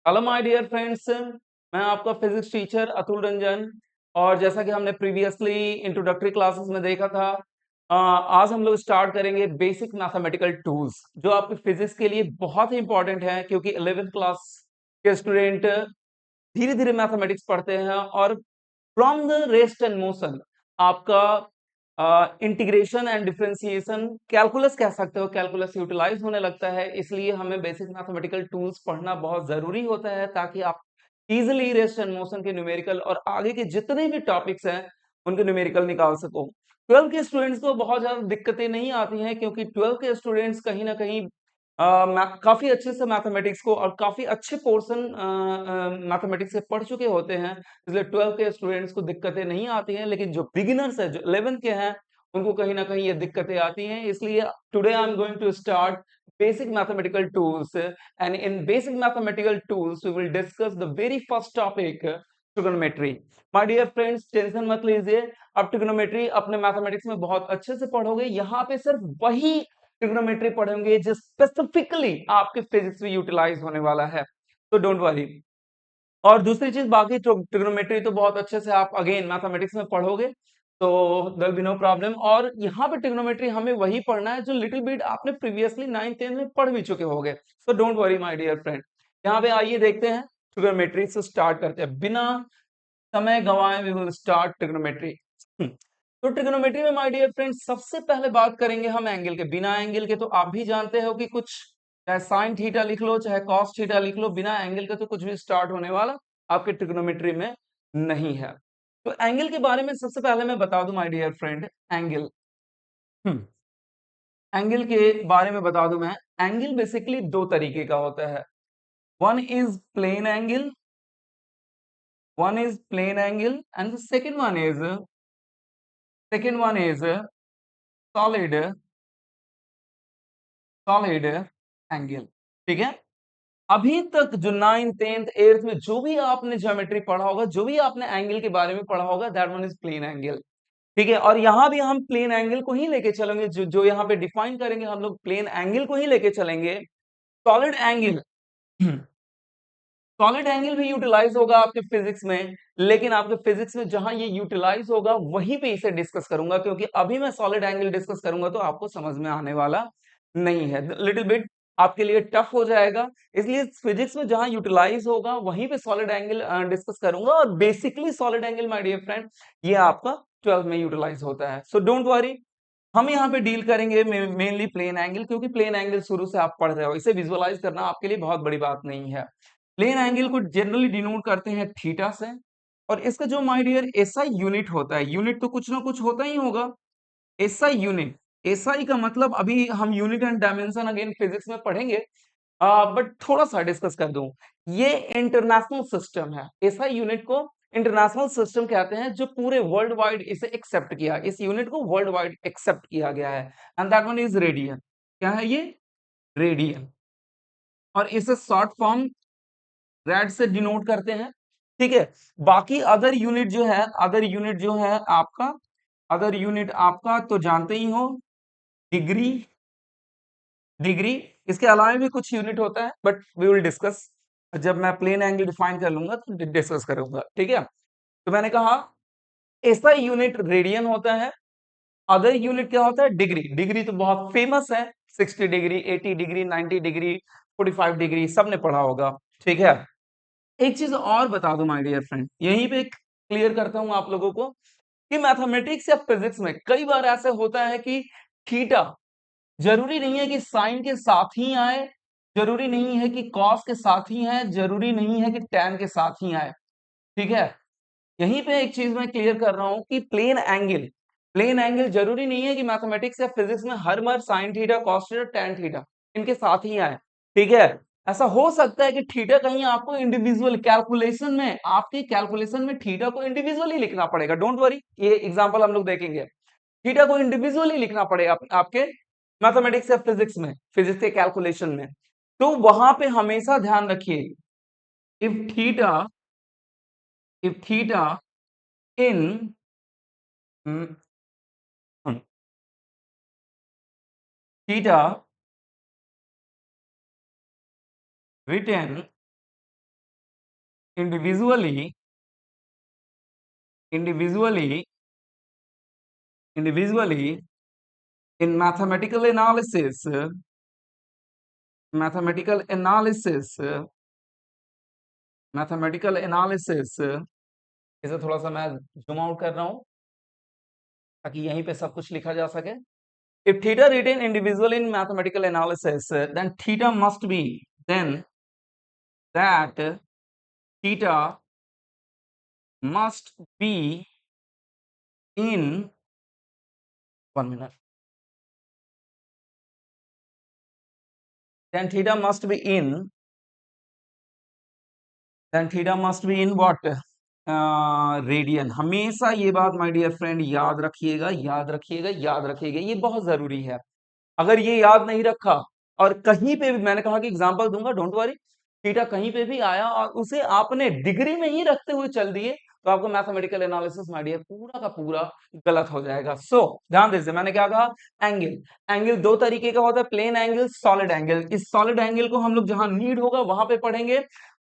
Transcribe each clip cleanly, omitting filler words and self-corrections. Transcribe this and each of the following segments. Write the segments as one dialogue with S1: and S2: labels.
S1: Hello my dear friends, मैं आपका physics teacher Atul Ranjan. और जैसा कि हमने प्रीवियसली इंट्रोडक्टरी क्लासेस में देखा था, आज हम लोग स्टार्ट करेंगे बेसिक मैथमेटिकल टूल्स जो आपके फिजिक्स के लिए बहुत ही इंपॉर्टेंट है, क्योंकि 11th क्लास के स्टूडेंट धीरे धीरे मैथमेटिक्स पढ़ते हैं और from the rest and motion आपका इंटीग्रेशन एंड डिफरेंशिएशन कैलकुलस कह सकते हो, कैलकुलस यूटिलाइज होने लगता है। इसलिए हमें बेसिक मैथमेटिकल टूल्स पढ़ना बहुत जरूरी होता है ताकि आप इजिली रेस्ट एंड मोशन के न्यूमेरिकल और आगे के जितने भी टॉपिक्स हैं उनके न्यूमेरिकल निकाल सको। 12 के स्टूडेंट्स को बहुत ज्यादा दिक्कतें नहीं आती हैं, क्योंकि 12 के स्टूडेंट्स कहीं ना कहीं काफी अच्छे से मैथमेटिक्स को और काफी अच्छे पोर्शन मैथमेटिक्स से पढ़ चुके होते हैं। इसलिए 12 के स्टूडेंट्स को दिक्कतें नहीं आती हैं, लेकिन जो बिगिनर्स है, जो 11th के हैं, उनको कहीं ना कहीं ये दिक्कतें आती हैं। इसलिए today I am going to start basic mathematical tools, and in basic mathematical tools we will discuss the very first topic, trigonometry. My dear friends, tension मत लीजिए, अब ट्रिग्नोमेट्री अपने मैथमेटिक्स में बहुत अच्छे से पढ़ोगे। यहाँ पे सिर्फ वही ट्रिग्नोमेट्री पढ़ेंगे जो स्पेसिफिकली आपके फिजिक्स में यूटिलाइज होने वाला है, तो डोंट वरी। और दूसरी चीज, बाकी ट्रिग्नोमेट्री तो बहुत अच्छे से आप अगेन मैथमेटिक्स में पढ़ोगे, तो देयर बी नो प्रॉब्लम। और यहाँ पे ट्रिग्नोमेट्री हमें वही पढ़ना है जो लिटिल बिट आपने प्रीवियसली 9th 10th में पढ़ भी चुके होंगे, so don't worry my dear friend. यहाँ पे आइए देखते हैं, ट्रिग्नोमेट्री से स्टार्ट करते हैं बिना समय गंवाए। We will start trigonometry. तो ट्रिग्नोमेट्री में माय डियर फ्रेंड्स सबसे पहले बात करेंगे हम एंगल के। बिना एंगल के तो आप भी जानते हो कि कुछ, चाहे साइन थीटा लिख लो चाहे कॉस थीटा लिख लो, बिना एंगल के तो कुछ भी स्टार्ट होने वाला आपके ट्रिग्नोमेट्री में नहीं है। तो एंगल के बारे में सबसे पहले मैं बता दूं my dear friend, angle angle के बारे में बता दूं मैं। एंगल बेसिकली दो तरीके का होता है। One is plane angle, one is plane angle and the second one is solid solid angle. ठीक है। अभी तक जो 9th 10th 8th में जो भी आपने ज्योमेट्री पढ़ा होगा, जो भी आपने एंगल के बारे में पढ़ा होगा, that one is plane angle. ठीक है। और यहां भी हम प्लेन एंगल को ही लेके चलेंगे, जो जो यहाँ पे डिफाइन करेंगे हम लोग प्लेन एंगल को ही लेके चलेंगे। सॉलिड एंगल सॉलिड एंगल भी यूटिलाइज होगा आपके फिजिक्स में, लेकिन आपके फिजिक्स में जहां ये यूटिलाइज होगा वहीं पे इसे डिस्कस करूंगा, क्योंकि अभी मैं सॉलिड एंगल डिस्कस करूंगा तो आपको समझ में आने वाला नहीं है, लिटिल बिट आपके लिए टफ हो जाएगा। इसलिए फिजिक्स में जहां यूटिलाइज होगा वहीं पे सॉलिड एंगल डिस्कस करूंगा। और basically solid angle my dear friend ये आपका 12 में यूटिलाइज होता है, सो डोंट वरी। हम यहाँ पे डील करेंगे मेनली प्लेन एंगल, क्योंकि प्लेन एंगल शुरू से आप पढ़ रहे हो, इसे विजुअलाइज करना आपके लिए बहुत बड़ी बात नहीं है। प्लेन एंगल को जनरली डिनोट करते हैं थीटा से। और इसका जो माय डियर एसआई यूनिट होता है, यूनिट तो कुछ ना कुछ होता ही होगा। एसआई यूनिट, एसआई का मतलब अभी हम unit and dimension again physics में पढ़ेंगे, बट थोड़ा सा डिस्कस कर दूं। ये इंटरनेशनल सिस्टम है। एसआई यूनिट को इंटरनेशनल सिस्टम कहते हैं, जो पूरे वर्ल्ड वाइड इसे एक्सेप्ट किया, इस यूनिट को वर्ल्ड वाइड एक्सेप्ट किया गया है। And that one is radian. क्या है ये? रेडियन। और इसे शॉर्ट फॉर्म रेड से डिनोट करते हैं। ठीक है। बाकी अदर यूनिट जो है, अदर यूनिट जो है आपका, अदर यूनिट आपका तो जानते ही हो, डिग्री, डिग्री। इसके अलावा भी कुछ यूनिट होता है, बट वी विल डिस्कस जब मैं प्लेन एंगल डिफाइन कर लूंगा तो डिस्कस करूंगा। ठीक है। तो मैंने कहा ऐसा यूनिट रेडियन होता है। अदर यूनिट क्या होता है? डिग्री। डिग्री तो बहुत फेमस है, 60 डिग्री, 80 डिग्री, 90 डिग्री, 45 डिग्री, सबने पढ़ा होगा। ठीक है। एक चीज और बता दो माय डियर फ्रेंड, यहीं पे क्लियर करता हूं आप लोगों को कि मैथमेटिक्स या फिजिक्स में कई बार ऐसा होता है कि थीटा जरूरी नहीं है कि साइन के साथ ही आए, जरूरी नहीं है कि कॉस के साथ ही आए, जरूरी नहीं है कि टैन के साथ ही आए। ठीक है। यहीं पे एक चीज मैं क्लियर कर रहा हूं कि प्लेन एंगल जरूरी नहीं है कि मैथमेटिक्स या फिजिक्स में हर बार sine theta, cos theta, tan theta इनके साथ ही आए। ठीक है। ऐसा हो सकता है कि थीटा कहीं आपको इंडिविजुअल कैलकुलेशन में, आपकी कैलकुलेशन में थीटा को इंडिविजुअली लिखना पड़ेगा। डोंट वरी, ये एग्जांपल हम लोग देखेंगे। थीटा को इंडिविजुअली लिखना पड़ेगा आपके मैथमेटिक्स या फिजिक्स में, फिजिक्स के कैलकुलेशन में। तो वहां पे हमेशा ध्यान रखिए, if theta if theta in theta written individually individually individually in mathematical analysis, इसे थोड़ा सा मैं जूम आउट कर रहा हूं ताकि यहीं पे सब कुछ लिखा जा सके। If theta written individually in mathematical analysis, then theta must be then that theta must be in 1 minute. Then theta must be in what? Radian. हमेशा ये बात माय डियर फ्रेंड याद रखिएगा, याद रखिएगा, याद रखिएगा, ये बहुत जरूरी है। अगर ये याद नहीं रखा और कहीं पे भी मैंने कहा कि एग्जांपल दूंगा, डोंट वरी, थीटा कहीं पे भी आया और उसे आपने डिग्री में ही रखते हुए चल दिए तो आपको मैथमेटिकल एनालिसिस माय डियर पूरा का पूरा गलत हो जाएगा। सो ध्यान दीजिए, मैंने क्या कहा, एंगल। एंगल दो तरीके का होता है, प्लेन एंगल, सॉलिड एंगल। इस सॉलिड एंगल को हम लोग जहां नीड होगा वहां पे पढ़ेंगे।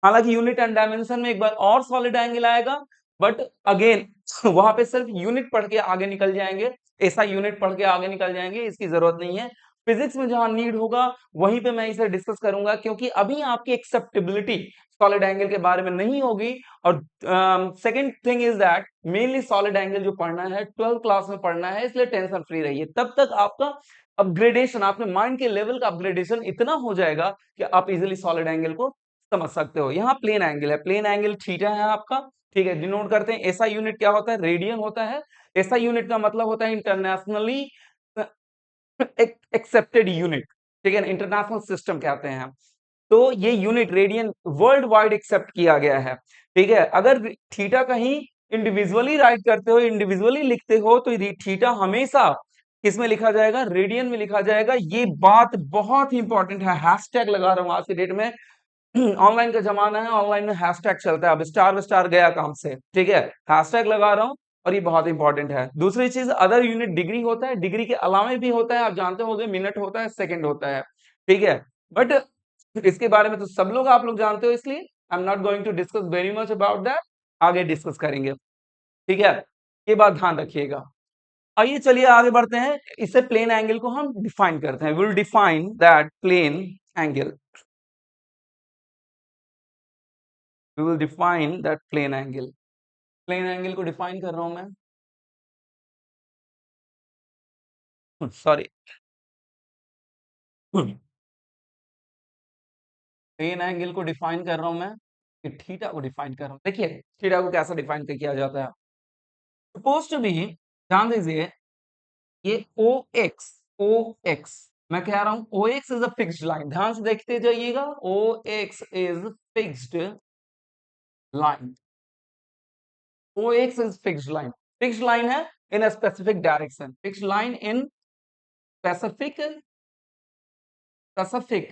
S1: हालांकि यूनिट एंड डायमेंशन में एक बार और सॉलिड एंगल आएगा, बट अगेन वहां पे सिर्फ यूनिट पढ़ के आगे निकल जाएंगे, ऐसा यूनिट पढ़ के आगे निकल जाएंगे, इसकी जरूरत नहीं है। फिजिक्स में जहां नीड होगा वहीं पे मैं इसे डिस्कस करूंगा, क्योंकि अभी आपकी एक्सेप्टेबिलिटी सॉलिड एंगल के बारे में नहीं होगी। और second thing is that mainly solid angle जो पढ़ना है 12th क्लास में पढ़ना है, इसलिए टेंशन फ्री रहिए। तब तक आपका अपग्रेडेशन, आपके माइंड के लेवल का अपग्रेडेशन इतना हो जाएगा कि आप इजिली सॉलिड एंगल को समझ सकते हो। यहाँ प्लेन एंगल है, प्लेन एंगल थीटा है आपका, ठीक है, डिनोट करते हैं। ऐसा यूनिट क्या होता है, रेडियन होता है। ऐसा यूनिट का मतलब होता है इंटरनेशनली एक्सेप्टेड यूनिट, ठीक है, इंटरनेशनल सिस्टम कहते हैं हम। तो ये unit radian world wide accept किया गया है, ठीक है। अगर थीटा कहीं इंडिविजुअली राइट करते हो, इंडिविजुअली लिखते हो, तो थीटा हमेशा किसमें लिखा जाएगा, रेडियन में लिखा जाएगा। ये बात बहुत ही इंपॉर्टेंट है, हैशटैग लगा रहा हूं आज के डेट में। ऑनलाइन का जमाना है, ऑनलाइन में हैशटैग चलता है, अब स्टार स्टार गया काम से, ठीक है, हैशटैग लगा रहा हूं और ये बहुत इंपॉर्टेंट है। दूसरी चीज, अदर यूनिट डिग्री होता है, डिग्री के अलावा भी होता है, आप जानते होंगे, मिनट होता है, सेकंड होता है, ठीक है। बट इसके बारे में तो सब लोग आप लोग जानते हो, इसलिए I am not going to discuss very much about that, आगे डिस्कस करेंगे, ठीक है। ये बात ध्यान रखिएगा। आइए चलिए आगे बढ़ते हैं, इससे प्लेन एंगल को हम डिफाइन करते हैं। Will define that plane angle, we will define that plane angle. Plane angle को डिफाइन कर रहा हूं मैं, सॉरी, प्लेन एंगल को डिफाइन कर रहा हूं मैं, कि थीटा को डिफाइन कर रहा हूं। देखिए थीटा को कैसे डिफाइन किया जाता है, सपोज टू बी, ध्यान दीजिए, ये ओ एक्स मैं कह रहा हूं, O X is a fixed line, ध्यान से देखते जाइएगा, O X is fixed line, O X is fixed line है in a specific direction, fixed line in specific specific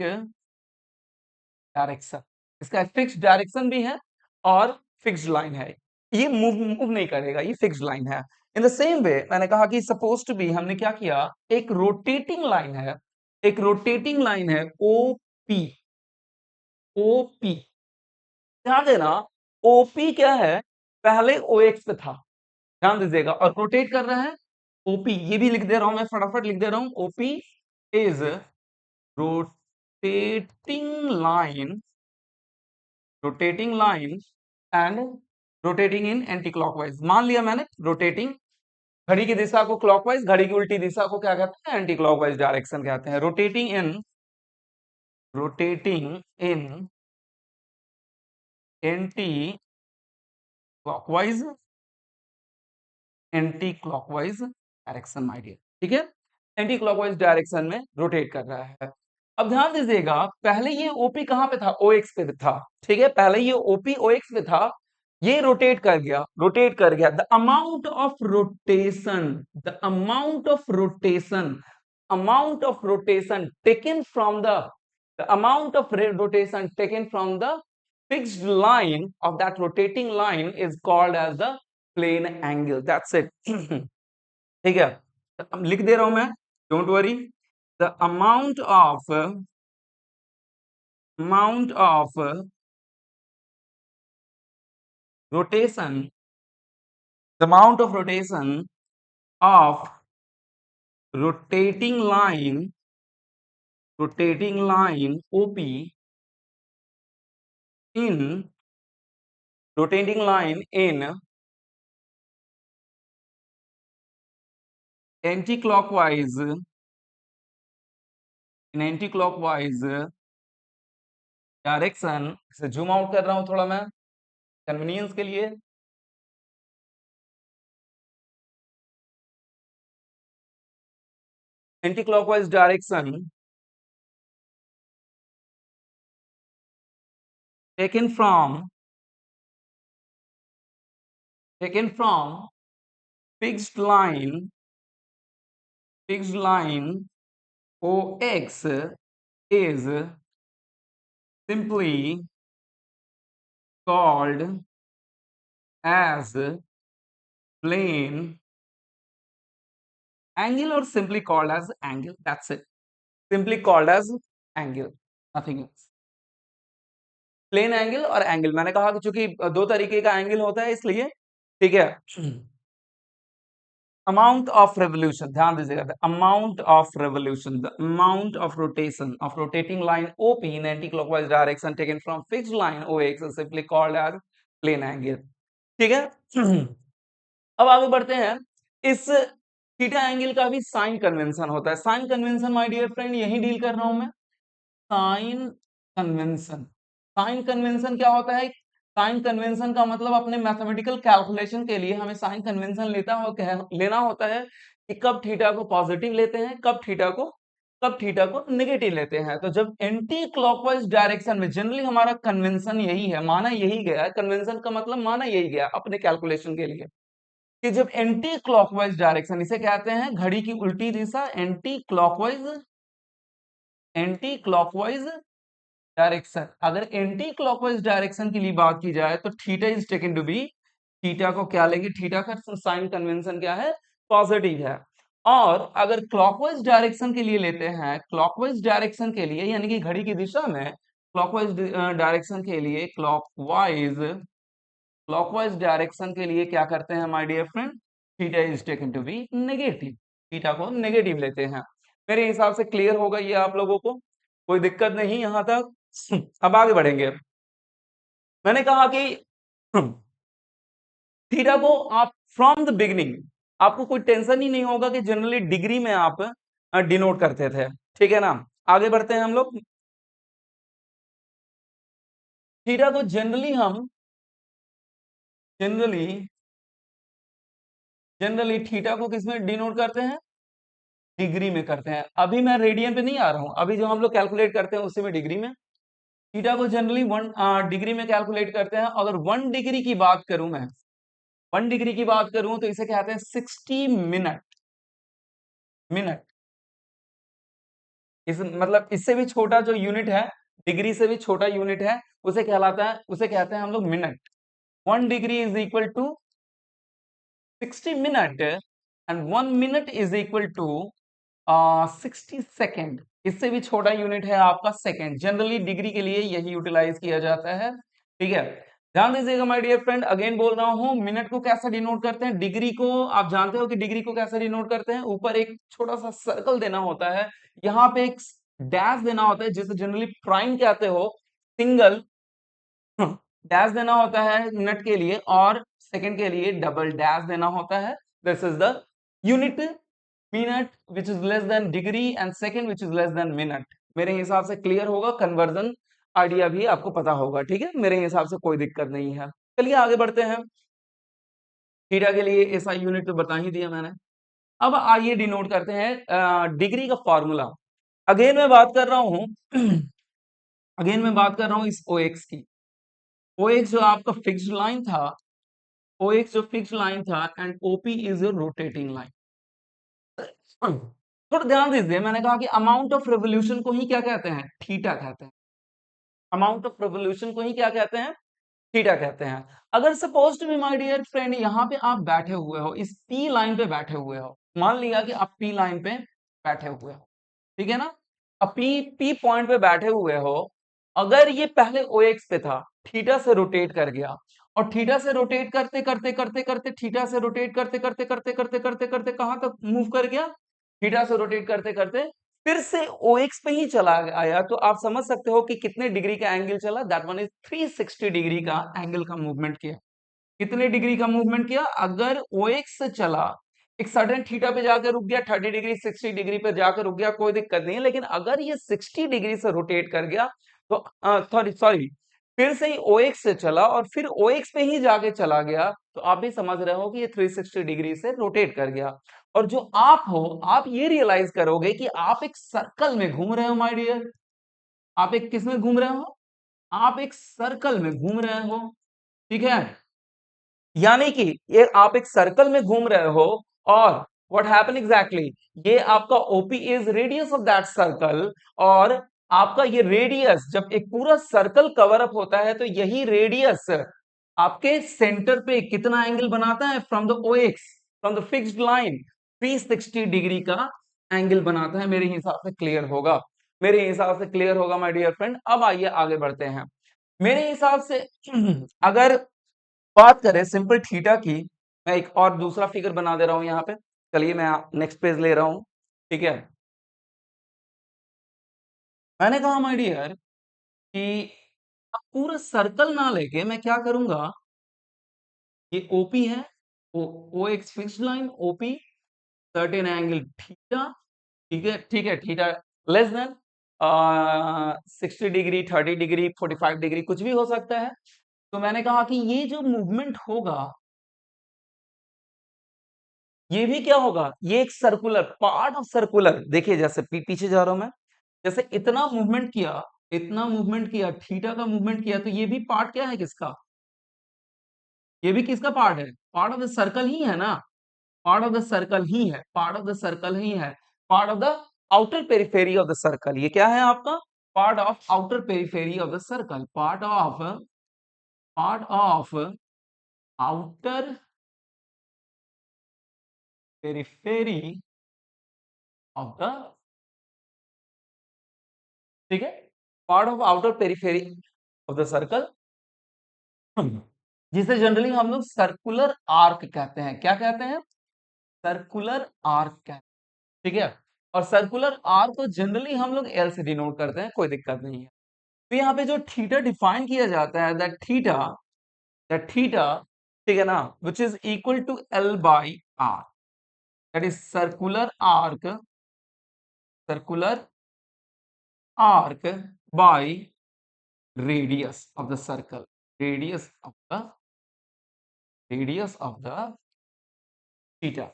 S1: direction. इसका फिक्स डायरेक्शन भी है और फिक्स लाइन है, ये मूव मूव नहीं करेगा, ये फिक्स लाइन है। इन द सेम वे मैंने कहा कि सपोज टू बी, हमने क्या किया, एक रोटेटिंग लाइन है, एक रोटेटिंग लाइन है ओपी, ओपी, ध्यान देना, ओपी क्या है, पहले ओ एक्स पे था, ध्यान दीजिएगा, और रोटेट कर रहा है ओपी, ये भी लिख दे रहा हूं मैं, फटाफट लिख दे रहा हूं, OP is rotating line, rotating line and rotating in anti clockwise. मान लिया मैंने रोटेटिंग, घड़ी की दिशा को क्लॉकवाइज, घड़ी की उल्टी दिशा को क्या कहते हैं, एंटी क्लॉकवाइज डायरेक्शन कहते हैं। Rotating in anti clockwise, anti clockwise direction my dear, ठीक है, एंटी क्लॉकवाइज डायरेक्शन में रोटेट कर रहा है। अब ध्यान दीजिएगा, पहले ये ओपी कहां पे था, ओ एक्स पे था, ठीक है, पहले ये ओपी ओ एक्स पे था, ये रोटेट कर गया, रोटेट कर गया। The amount of rotation, the amount of rotation, amount of rotation taken from the amount of rotation taken from the fixed line of that rotating line is called as the plane angle, that's it। ठीक है, लिख दे रहा हूं मैं, don't worry, the amount of rotation, the amount of of rotating line OP in rotating line anti-clockwise direction. इसे zoom out कर रहा हूं थोड़ा मैं कन्वीनियंस के लिए। Anti clockwise direction taken from fixed line OX is simply called as plane angle or simply called as angle. That's it. Simply called as angle, nothing else. Plane angle और angle, मैंने कहा कि चूंकि दो तरीके का एंगल होता है इसलिए, ठीक है। अमाउंट ऑफ रेवोल्यूशन, ध्यान दीजिएगा, the amount of revolution, the amount of rotation of rotating line OP in anti clockwise direction taken from fixed line OX is simply called as plane angle, ठीक है। अब आगे बढ़ते हैं। इस थीटा एंगल का भी साइन कन्वेंशन होता है। Sign convention my dear friend यही डील कर रहा हूं मैं। साइन कन्वेंशन, साइन कन्वेंशन क्या होता है? साइन कन्वेंशन का मतलब अपने मैथमेटिकल कैलकुलेशन के लिए हमें साइन कन्वेंशन लेना होता है कि कब थीटा को पॉजिटिव लेते हैं, कब थीटा को नेगेटिव लेते हैं। तो जब एंटी क्लॉकवाइज डायरेक्शन में जनरली हमारा कन्वेंशन यही है, माना यही गया है, कन्वेंशन का मतलब माना यही गया अपने कैलकुलेशन के लिए, कि जब एंटी क्लॉकवाइज डायरेक्शन, इसे कहते हैं घड़ी की उल्टी दिशा, एंटी क्लॉकवाइज डायरेक्शन। अगर एंटी क्लॉकवाइज डायरेक्शन के लिए बात की जाए तो theta is taken to be, theta को क्या लेंगे, थीटा का साइन कन्वेंशन क्या है, पॉजिटिव है। और अगर क्लॉकवाइज डायरेक्शन के लिए लेते हैं, क्लॉकवाइज डायरेक्शन के लिए यानी कि घड़ी की दिशा में क्लॉकवाइज डायरेक्शन के लिए, क्लॉकवाइज डायरेक्शन के लिए क्या करते हैं my dear friend, theta is taken to be negative, theta को नेगेटिव लेते हैं। मेरे हिसाब से क्लियर होगा ये आप लोगों को, कोई दिक्कत नहीं यहां तक। अब आगे बढ़ेंगे। मैंने कहा कि थीटा को आप फ्रॉम द बिगिनिंग, आपको कोई टेंशन ही नहीं होगा कि जनरली डिग्री में आप डिनोट करते थे, ठीक है ना। आगे बढ़ते हैं हम लोग। थीटा को जनरली जनरली थीटा को किसमें डिनोट करते हैं, डिग्री में करते हैं। अभी मैं रेडियन पे नहीं आ रहा हूं, अभी जो हम लोग कैलकुलेट करते हैं उसी में डिग्री में। थीटा को जनरली 1 डिग्री में कैलकुलेट करते हैं। अगर 1 डिग्री की बात करूं मैं, 1 डिग्री की बात करूं तो इसे कहते हैं 60 मिनट। मिनट इस मतलब इससे भी छोटा जो यूनिट है, डिग्री से भी छोटा यूनिट है, उसे कहते हैं हम लोग minute. 1 degree is equal to 60 minute and 1 minute is equal to 60 second. इससे भी छोटा यूनिट है आपका सेकेंड। जनरली डिग्री के लिए यही यूटिलाइज किया जाता है, ठीक है। ध्यान दीजिएगा माय डियर फ्रेंड, अगेन बोल रहा हूं, मिनट को कैसे डिनोट करते हैं, डिग्री को आप जानते हो कि डिग्री को कैसे डिनोट करते हैं, ऊपर एक छोटा सा सर्कल देना होता है, यहाँ पे एक डैश देना होता है जिसे जनरली प्राइम कहते हो, सिंगल डैश देना होता है मिनट के लिए, और सेकंड के लिए डबल डैश देना होता है। This is the unit minute which is less than degree and second which is less than minute. मेरे हिसाब से क्लियर होगा, कन्वर्जन आइडिया भी आपको पता होगा, ठीक है। मेरे हिसाब से कोई दिक्कत नहीं है। चलिए आगे बढ़ते हैं। थीटा के लिए ऐसा यूनिट तो बता ही दिया मैंने। अब आइए डिनोट करते हैं डिग्री का फॉर्मूला। अगेन मैं बात कर रहा हूं अगेन मैं बात कर रहा हूं इस OX की। OX जो आपका फिक्स्ड लाइन था, OX जो फिक्स्ड लाइन था, and OP is your rotating line. थोड़ा ध्यान दीजिए, मैंने कहा कि अमाउंट ऑफ रेवोल्यूशन को ही क्या कहते हैं, थीटा कहते हैं। अमाउंट ऑफ रेवोल्यूशन को ही क्या कहते हैं, थीटा कहते हैं। अगर suppose to be my dear friend, यहाँ पे आप बैठे हुए हो, इस पी लाइन पे बैठे हुए हो, मान लिया कि आप पी लाइन पे बैठे हुए हो, ठीक है ना। अब पी पी पॉइंट पे बैठे हुए हो, अगर ये पहले OX पे था, थीटा से रोटेट कर गया, और थीटा से रोटेट करते करते करते करते थीटा से रोटेट करते करते करते करते करते करते कहां तक मूव कर गया, थीटा से रोटेट करते करते फिर से OX पे ही चला आया। तो आप समझ सकते हो कि कितने डिग्री का एंगल चला, दैट वन इज 360 डिग्री का एंगल का मूवमेंट किया। कितने डिग्री का मूवमेंट किया, अगर OX से चला एक सर्टेन थीटा पे जाकर रुक गया, 30 डिग्री 60 डिग्री पे जाकर रुक गया, कोई दिक्कत नहीं है। लेकिन अगर ये 60 डिग्री से रोटेट कर गया तो सॉरी सॉरी फिर से ही OX से चला और फिर OX पे ही जाके चला गया, तो आप भी समझ रहे हो कि ये 360 डिग्री से रोटेट कर गया। और जो आप हो, आप ये रियलाइज करोगे कि आप एक सर्कल में घूम रहे हो माय डियर। आप एक किस में घूम रहे हो, आप एक सर्कल में घूम रहे हो, ठीक है। यानी कि ये आप एक सर्कल में घूम रहे हो और व्हाट हैपन एग्जैक्टली, ये आपका OP is radius of that circle. और आपका ये रेडियस जब एक पूरा सर्कल कवर अप होता है तो यही रेडियस आपके सेंटर पे कितना एंगल बनाता है, from the OX, from the fixed line 360 degree का एंगल बनाता है। मेरे हिसाब से क्लियर होगा, मेरे हिसाब से क्लियर होगा माय डियर फ्रेंड। अब आइए आगे बढ़ते हैं। मेरे हिसाब से अगर बात करें सिंपल थीटा की, मैं एक और दूसरा फिगर बना दे रहा हूं यहाँ पे। चलिए मैं नेक्स्ट पेज ले रहा हूं, ठीक है। मैंने कहा माय डियर कि अब पूरा सर्कल ना लेके मैं क्या करूंगा, ये ओपी है, O X fixed line OP, certain angle theta, ठीक है ठीक है, theta less than 60 degree 30 degree 45 degree कुछ भी हो सकता है। तो मैंने कहा कि ये जो मूवमेंट होगा ये भी क्या होगा, ये एक सर्कुलर पार्ट ऑफ सर्कुलर, देखिए जैसे पीछे जा रहा हूं मैं, जैसे इतना मूवमेंट किया, इतना मूवमेंट किया, थीटा का मूवमेंट किया, तो ये भी पार्ट क्या है किसका, ये भी किसका पार्ट है, पार्ट ऑफ द सर्कल ही है ना, पार्ट ऑफ द सर्कल ही है, पार्ट ऑफ द सर्कल ही है, part of the outer periphery of the circle. ये क्या है आपका, part of outer periphery of the circle, part of outer periphery of the, ठीक है, part of outer periphery of the circle, जिसे generally हम लोग सर्कुलर आर्क कहते हैं। क्या कहते हैं, सर्कुलर आर्क कहते हैं, ठीक है। और सर्कुलर आर्क को जनरली हम लोग एल से डिनोट करते हैं, कोई दिक्कत नहीं है। तो यहाँ पे जो थीटा डिफाइन किया जाता है, दैट थीटा, ठीक है ना, which is equal to L by R, that is circular arc by radius of the circle, radius of the radius of the theta.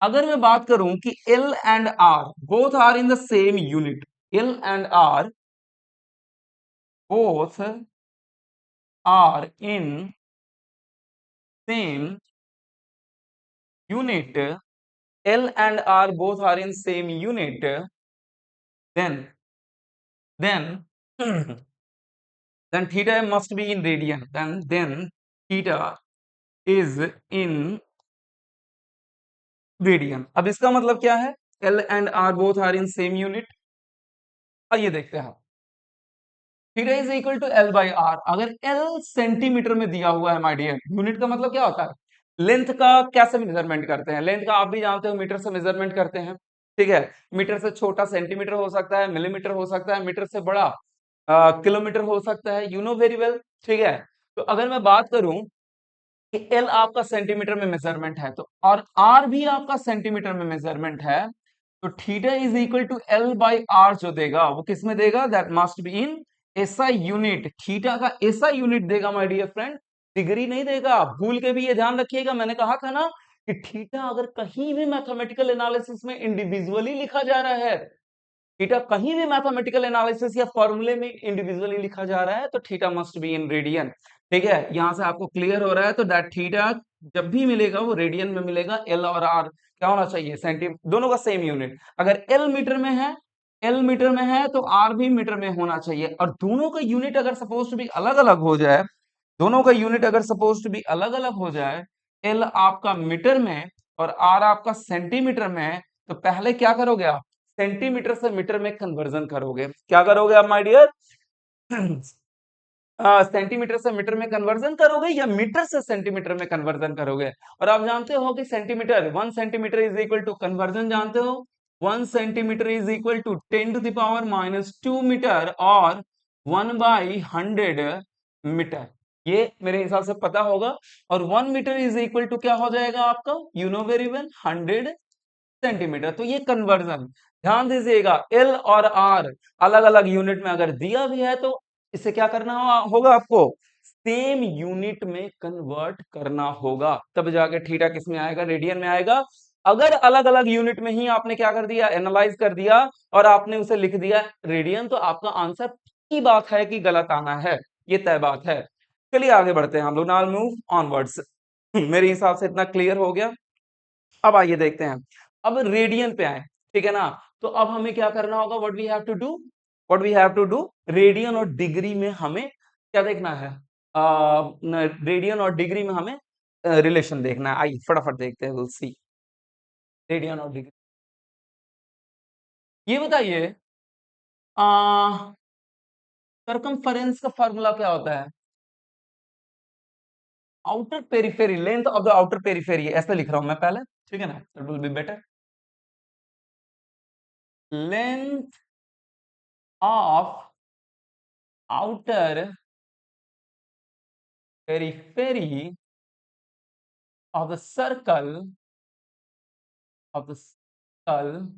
S1: अगर मैं बात करूं कि L and R both are in the same unit, L and R both are in same unit, L and R both are in same unit, then then theta must be in radian, then theta is in radian। अब इसका मतलब क्या है, L and R both are in same unit। आइए देखते हैं, theta is equal to L by R. अगर L centimetre में दिया हुआ है माय डियर, यूनिट का मतलब क्या होता है, लेंथ का कैसे मेजरमेंट करते हैं, लेंथ का आप भी जानते हो मीटर से मेजरमेंट करते हैं, ठीक है। मीटर से छोटा सेंटीमीटर हो सकता है, मिलीमीटर हो सकता है, मीटर से बड़ा किलोमीटर हो सकता है, यू नो वेरी वेल, ठीक है। तो अगर मैं बात करूं कि L आपका सेंटीमीटर में मेजरमेंट है तो, और R भी आपका सेंटीमीटर में मेजरमेंट है, तो theta is equal to L by R जो देगा वो किस में देगा, that must be in SI unit. Theta का एसआई यूनिट देगा माय डियर फ्रेंड, डिग्री नहीं देगा। भूल के भी ये ध्यान रखिएगा, मैंने कहा था ना कि थीटा अगर कहीं भी मैथमेटिकल एनालिसिस में इंडिविजुअली लिखा जा रहा है, थीटा कहीं भी मैथमेटिकल एनालिसिस या फॉर्मूले में इंडिविजुअली लिखा जा रहा है, तो theta must be in radian, ठीक है। यहां से आपको क्लियर हो रहा है, तो दैट थीटा जब भी मिलेगा वो रेडियन में मिलेगा। एल और आर क्या होना चाहिए, दोनों का सेम यूनिट। अगर एल मीटर में है, तो आर भी मीटर में होना चाहिए। और दोनों का यूनिट अगर सपोज टू बी अलग अलग हो जाए, दोनों का यूनिट अगर सपोज टू बी अलग अलग हो जाए, एल आपका मीटर में और आर आपका सेंटीमीटर में, तो पहले क्या करोगे आप, सेंटीमीटर से मीटर में कन्वर्जन करोगे। क्या करोगे आप माय डियर सेंटीमीटर से मीटर में कन्वर्जन करोगे या मीटर से सेंटीमीटर में कन्वर्जन करोगे। और आप जानते हो कि centimetre 1 centimetre is equal to, conversion जानते हो, 1 centimetre is equal to 10⁻⁻2 metre और 1/100 मीटर। ये मेरे हिसाब से पता होगा। और 1 मीटर इज इक्वल टू क्या हो जाएगा आपका, you know very well, 100 centimetre. तो ये कन्वर्जन ध्यान दीजिएगा, एल और आर अलग अलग यूनिट में अगर दिया भी है तो इसे क्या करना होगा आपको, सेम यूनिट में कन्वर्ट करना होगा, तब जाके थीटा किस में आएगा, रेडियन में आएगा। अगर अलग अलग यूनिट में ही आपने क्या कर दिया, एनालाइज कर दिया और आपने उसे लिख दिया रेडियन, तो आपका आंसर की बात है कि गलत आना है, ये तय बात है। चलिए आगे बढ़ते हैं हम लोग, नाउ मूव ऑनवर्ड्स। मेरे हिसाब से इतना क्लियर हो गया। अब आइए देखते हैं, अब रेडियन पे आए, ठीक है ना। तो अब हमें क्या करना होगा, what we have to do, what we have to do, radian और डिग्री में हमें क्या देखना है, रेडियन और डिग्री में हमें रिलेशन देखना है। आइए फटाफट देखते हैं, विल सी रेडियन और डिग्री। ये बताइए, सरकमफेरेंस का फॉर्मूला क्या होता है, outer periphery, length of the outer periphery, ऐसे लिख रहा हूं मैं पहले, ठीक है ना, that will be better, length of outer periphery of the circle of the circle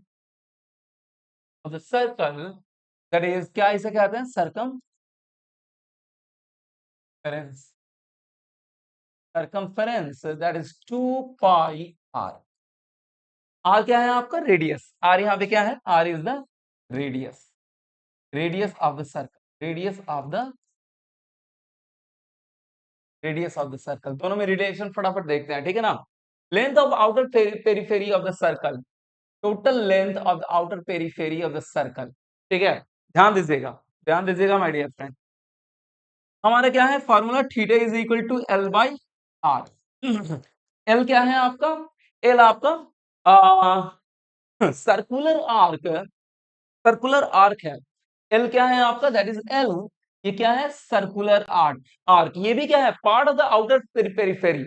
S1: of the circle, that is क्या इसे कहते हैं, circumference, that is 2 pi r। r क्या है आपका, रेडियस, r यहाँ पे क्या है, r is the radius, radius of the circle, radius of the circle, दोनों में रिलेशन फटाफट देखते हैं, ठीक है ना। Length of outer periphery of the circle, total length of the outer periphery of the circle, ठीक है। ध्यान दीजिएगा, ध्यान दीजिएगा माय डियर फ्रेंड, हमारा क्या है formula, theta is equal to L by R. L क्या है आपका, एल आपका सर्कुलर आर्क, सर्कुलर आर्क है। एल क्या है आपका, दैट इज एल, ये क्या है, सर्कुलर आर्क, आर्क ये भी क्या है, part of the outer periphery.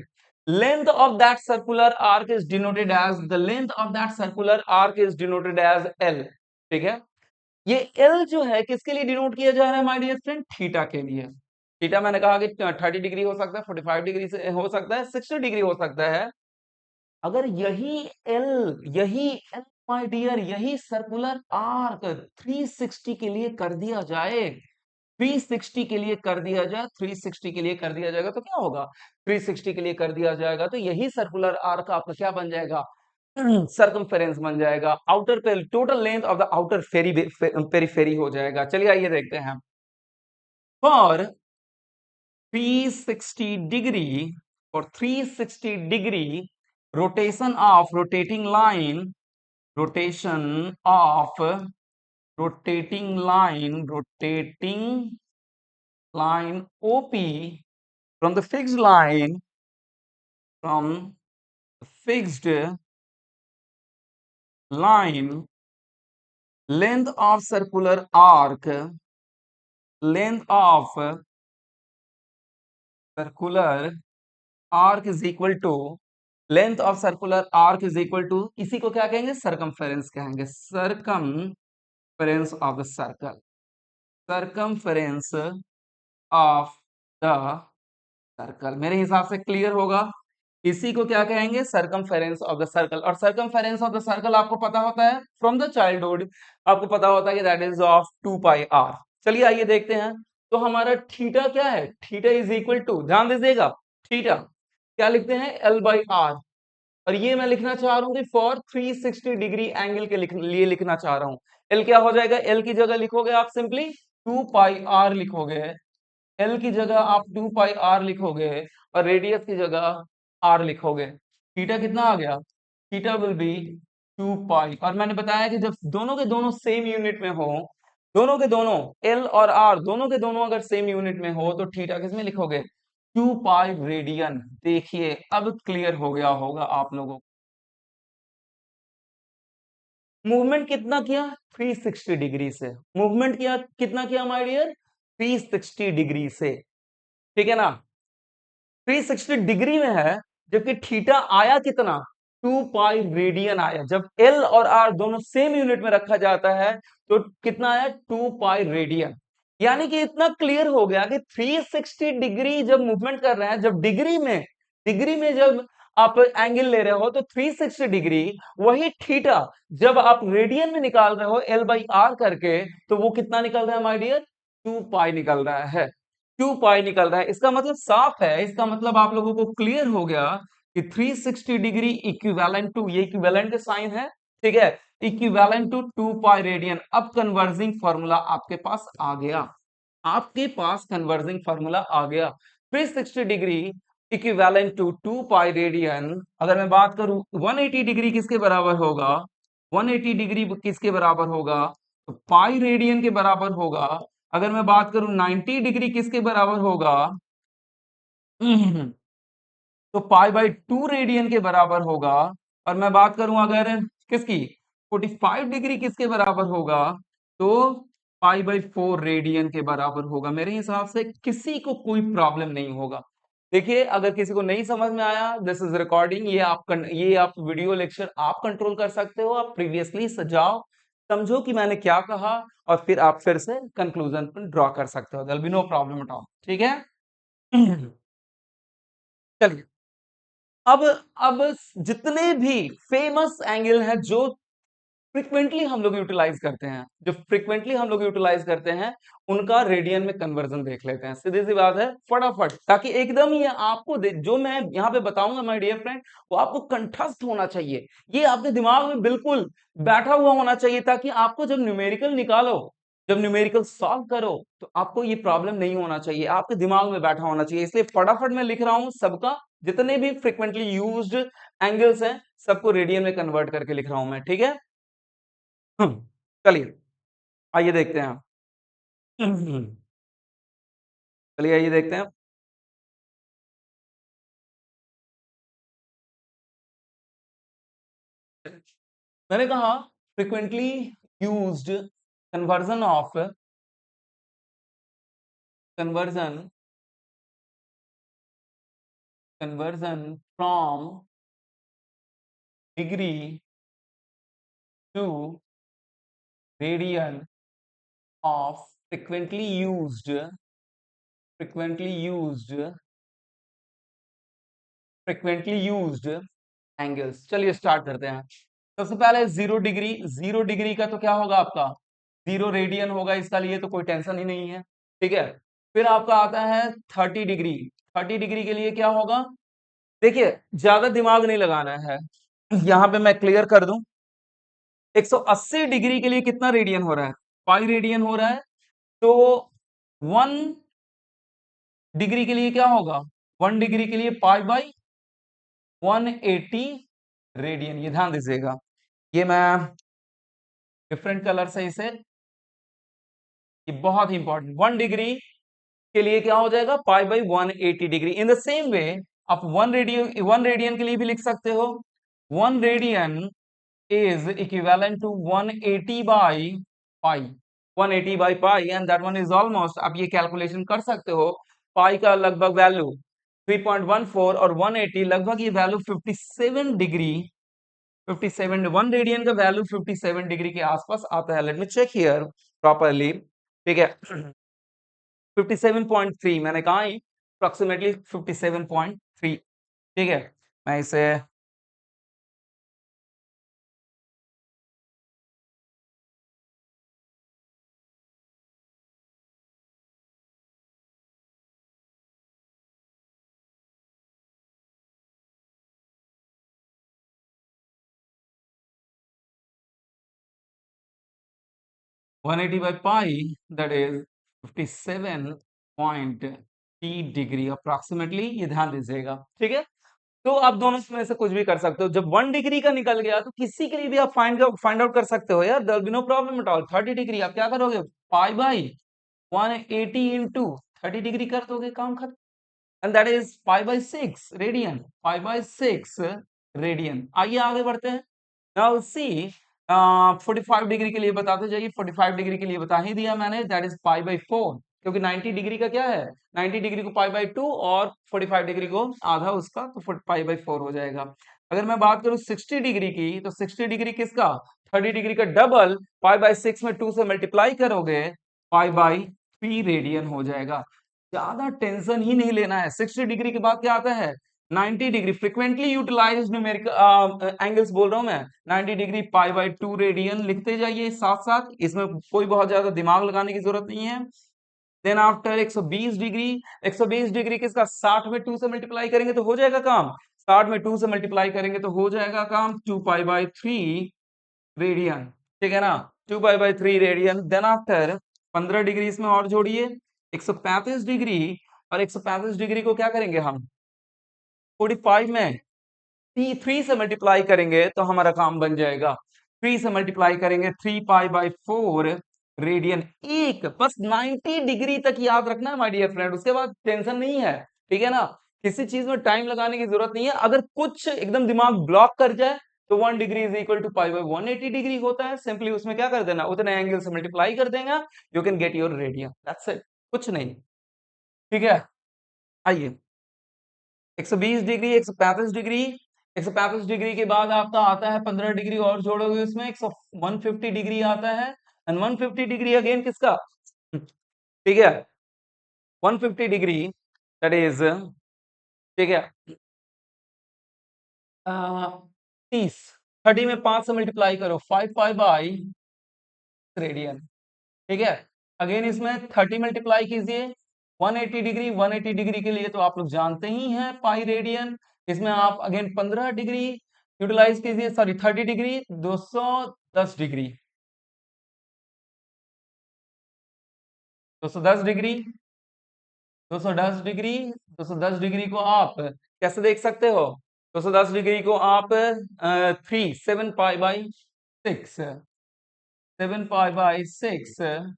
S1: Length of that circular arc is denoted as, the length of that circular arc is denoted as L, ठीक है। ये एल जो है किसके लिए डिनोट किया जा रहा है माय डियर फ्रेंड, थीटा के लिए। थीटा मैंने कहा कि 30 डिग्री हो सकता है, 45 डिग्री से हो सकता है, 60 डिग्री हो सकता है। अगर यही एल माय डियर, यही सर्कुलर आर्क 360 के लिए कर दिया जाए, 360 के लिए कर दिया जाए, 360 के लिए कर दिया जाएगा तो क्या होगा, 360 के लिए कर दिया जाएगा तो यही सर्कुलर आर्क आपका क्या बन जाएगा, सरकमफेरेंस बन जाएगा, आउटर पे total length of the outer periphery हो जाएगा। चलिए आइए देखते हैं, for 360 degree, for 360 degree rotation of rotating line, rotation of rotating line OP from the fixed line, from fixed line, length of circular arc, length of circular arc is equal to, length of circular arc is equal to, इसी को क्या कहेंगे, circumference कहेंगे, circumference of the circle, circumference of the circle. मेरे हिसाब से clear होगा, इसी को क्या कहेंगे, सरकमफेरेंस ऑफ द सर्कल। और सरकमफेरेंस ऑफ द सर्कल आपको पता होता है फ्रॉम द चाइल्डहुड, आपको पता होता है कि that is of 2 pi R. चलिए आइए देखते हैं, तो हमारा थीटा क्या है, थीटा इज इक्वल टू, ध्यान दीजिएगा, थीटा क्या लिखते हैं, एल बाई आर। और ये मैं लिखना चाह रहा हूँ कि फॉर 360 डिग्री एंगल के लिए लिखना चाह रहा हूँ। एल क्या हो जाएगा, एल की जगह लिखोगे आप सिंपली 2 पाई आर लिखोगे, एल की जगह आप 2 पाई आर लिखोगे और रेडियस की जगह आर लिखोगे। थीटा कितना आ गया, थीटा विल बी 2 पाई। और मैंने बताया कि जब दोनों के दोनों सेम यूनिट में हो, दोनों के दोनों एल और आर दोनों के दोनों अगर सेम यूनिट में हो, तो थीटा किस में लिखोगे, 2 पाई रेडियन। देखिए अब क्लियर हो गया होगा आप लोगों को। मूवमेंट कितना किया, 360 डिग्री से मूवमेंट किया, कितना किया माय डियर, 360 डिग्री से, ठीक है ना, 360 डिग्री में है, जबकि थीटा आया कितना, 2 पाई रेडियन आया। जब एल और आर दोनों सेम यूनिट में रखा जाता है तो कितना आया, 2 पाई रेडियन। यानी कि इतना क्लियर हो गया कि 360 डिग्री जब मूवमेंट कर रहे हैं, जब डिग्री में जब आप एंगल ले रहे हो तो 360 डिग्री, वही थीटा जब आप रेडियन में निकाल रहे हो एल बाई आर करके, तो वो कितना निकल रहा है माय डियर, 2 पाई निकल रहा है, 2 पाई निकल रहा है। इसका मतलब साफ है, इसका मतलब आप लोगों को क्लियर हो गया कि 360 डिग्री इक्विवेलेंट टू, ये इक्विवेलेंट का साइन है, ठीक है, इक्विवेलेंट टू 2 पाई रेडियन। अब कन्वर्जिंग फार्मूला आपके पास आ गया, आपके पास कन्वर्जिंग फार्मूला आ गया। 360 degree equivalent to 2 pi radian. अगर मैं बात करूं 180 डिग्री किसके बराबर होगा, 180 डिग्री किसके बराबर होगा, तो पाई रेडियन के बराबर होगा। अगर मैं बात करूं 90 डिग्री किसके बराबर होगा, तो पाई बाई 2 रेडियन के बराबर होगा। और मैं बात करूं अगर किसकी, 45 डिग्री किसके बराबर होगा, तो पाई बाई 4 रेडियन के बराबर होगा। मेरे हिसाब से किसी को कोई प्रॉब्लम नहीं होगा। देखिए, अगर किसी को नहीं समझ में आया, दिस इज रिकॉर्डिंग, ये आप वीडियो लेक्चर आप कंट्रोल कर सकते हो, आप प्रीवियसली सजाओ, समझो कि मैंने क्या कहा, और फिर आप फिर से कंक्लूजन पर ड्रॉ कर सकते हो, there be no problem at all, ठीक है। चलिए, अब जितने भी फेमस एंगल हैं जो फ्रिक्वेंटली हम लोग यूटिलाइज करते हैं, उनका रेडियन में कन्वर्जन देख लेते हैं। सीधी सी बात है, फटाफट, ताकि एकदम ये आपको जो मैं यहाँ पे बताऊंगा माय डियर फ्रेंड, वो आपको कंठस्थ होना चाहिए, ये आपके दिमाग में बिल्कुल बैठा हुआ होना चाहिए, ताकि आपको जब न्यूमेरिकल निकालो, जब न्यूमेरिकल सॉल्व करो, तो आपको ये प्रॉब्लम नहीं होना चाहिए, आपके दिमाग में बैठा होना चाहिए। इसलिए फटाफट मैं लिख रहा हूं सबका, जितने भी फ्रिक्वेंटली यूज्ड एंगल्स हैं सबको रेडियन में कन्वर्ट करके लिख रहा हूं मैं, ठीक है। चलिए, आइए देखते हैं। चलिए आइए देखते हैं। मैंने कहा frequently used conversion of conversion conversion from degree to radian of frequently used angles. चलिए स्टार्ट करते हैं। सबसे पहले 0 डिग्री, 0 डिग्री का तो क्या होगा आपका, 0 रेडियन होगा, इसका लिए तो कोई टेंशन ही नहीं है, ठीक है। फिर आपका आता है 30 डिग्री, 30 डिग्री के लिए क्या होगा, देखिए ज्यादा दिमाग नहीं लगाना है, यहां पे मैं क्लियर कर दूं। 180 डिग्री के लिए कितना रेडियन हो रहा है, पाई रेडियन हो रहा है, तो 1 डिग्री के लिए क्या होगा, 1 डिग्री के लिए पाई बाई 180 रेडियन। ये ध्यान दीजिएगा, ये मैं डिफरेंट कलर से इसे, ये बहुत इंपॉर्टेंट, 1 डिग्री के लिए क्या हो जाएगा, पाई by 180 degree. In the same वे आप 1 रेडियन के लिए भी लिख सकते हो, 1 radian is equivalent to 180 by pi, 180 by pi, and that one is almost, आप ये कैलकुलेशन कर सकते हो, पाई का लगभग वैल्यू 3.14 और 180 लगभग ये वैल्यू 57 डिग्री, 57, 1 रेडियन का वैल्यू 57 डिग्री के आसपास आता है। Let me check here properly, ठीक है। 57.3 मैंने कहा ही, अप्रोक्सीमेटली 57.3, ठीक है। मैं इसे 180 by pi, that is 57.3 degree approximately, ये ध्यान दीजिएगा, ठीक है। तो आप दोनों में से कुछ भी कर सकते हो। जब 1 डिग्री का निकल गया तो किसी के लिए भी आप फाइंड आउट कर सकते हो यार, there be no problem at all. 30 degree आप क्या करोगे, पाई बाई 180 इंटू 30 डिग्री कर दोगे, काम खत्म। And that is pi by 6 radian, pi by 6 radian. आइए आगे बढ़ते हैं। नाउ सी 45 डिग्री के लिए बताते जाइए, 45 डिग्री के लिए बता ही दिया मैंने, दैट इज पाई बाई 4, क्योंकि 90 डिग्री का क्या है, 90 डिग्री को पाई बाई 2 और 45 डिग्री को आधा उसका, तो पाई बाई 4 हो जाएगा। अगर मैं बात करूं 60 डिग्री की, तो 60 डिग्री किसका, 30 डिग्री का डबल, पाई बाई 6 में 2 से मल्टीप्लाई करोगे, पाई बाई 3 रेडियन हो जाएगा। ज्यादा टेंशन ही नहीं लेना है। 60 डिग्री के बाद क्या आता है, 90 degree, frequently utilized numerical angles बोल रहा हूं मैं, 90 डिग्री पाई बाई 2 रेडियन लिखते जाइए साथ साथ, इसमें कोई बहुत ज्यादा दिमाग लगाने की जरूरत नहीं है। देन आफ्टर 120 डिग्री, 120 डिग्री किसका, 60 में 2 से मल्टीप्लाई करेंगे तो हो जाएगा काम, 60 में 2 से मल्टीप्लाई करेंगे तो हो जाएगा काम 2 पाई बाई 3 रेडियन, ठीक है ना, 2 pi by 3 radian. Then after 15 degree इसमें और जोड़िए, 135 डिग्री, और 135 डिग्री को क्या करेंगे हम, 45 में 3 से मल्टीप्लाई करेंगे तो हमारा काम बन जाएगा, 3 से मल्टीप्लाई करेंगे 3 पाई बाई 4 रेडियन। एक बस 90 डिग्री तक याद रखना है माय डियर फ्रेंड, उसके बाद टेंशन नहीं है, ठीक है ना, किसी चीज में टाइम लगाने की जरूरत नहीं है। अगर कुछ एकदम दिमाग ब्लॉक कर जाए तो 1 degree is equal to pi by 180 degree होता है, सिंपली उसमें क्या कर देना, उतने एंगल से मल्टीप्लाई कर देंगे, you can get your radian, that's it, कुछ नहीं, ठीक है। आइए 120 डिग्री, 135 डिग्री, 135 डिग्री के बाद आपका आता है 15 डिग्री और जोड़ोगे उसमें 150 डिग्री आता है, एंड 150 डिग्री अगेन किसका, ठीक है, 150 डिग्री दैट इज, ठीक है, 30, 30 में 5 से मल्टीप्लाई करो, 5 पाई बाई रेडियन, ठीक है। अगेन इसमें 30 मल्टीप्लाई कीजिए, 180 डिग्री, 180 डिग्री के लिए तो आप लोग जानते ही हैं पाई रेडियन, इसमें आप अगेन 15 डिग्री यूटिलाइज कीजिए, sorry 30 degree, 210 degree, 210 degree, 210 degree, 210 degree को आप कैसे देख सकते हो, 210 डिग्री को आप 7 pi by 6, 7 pi by 6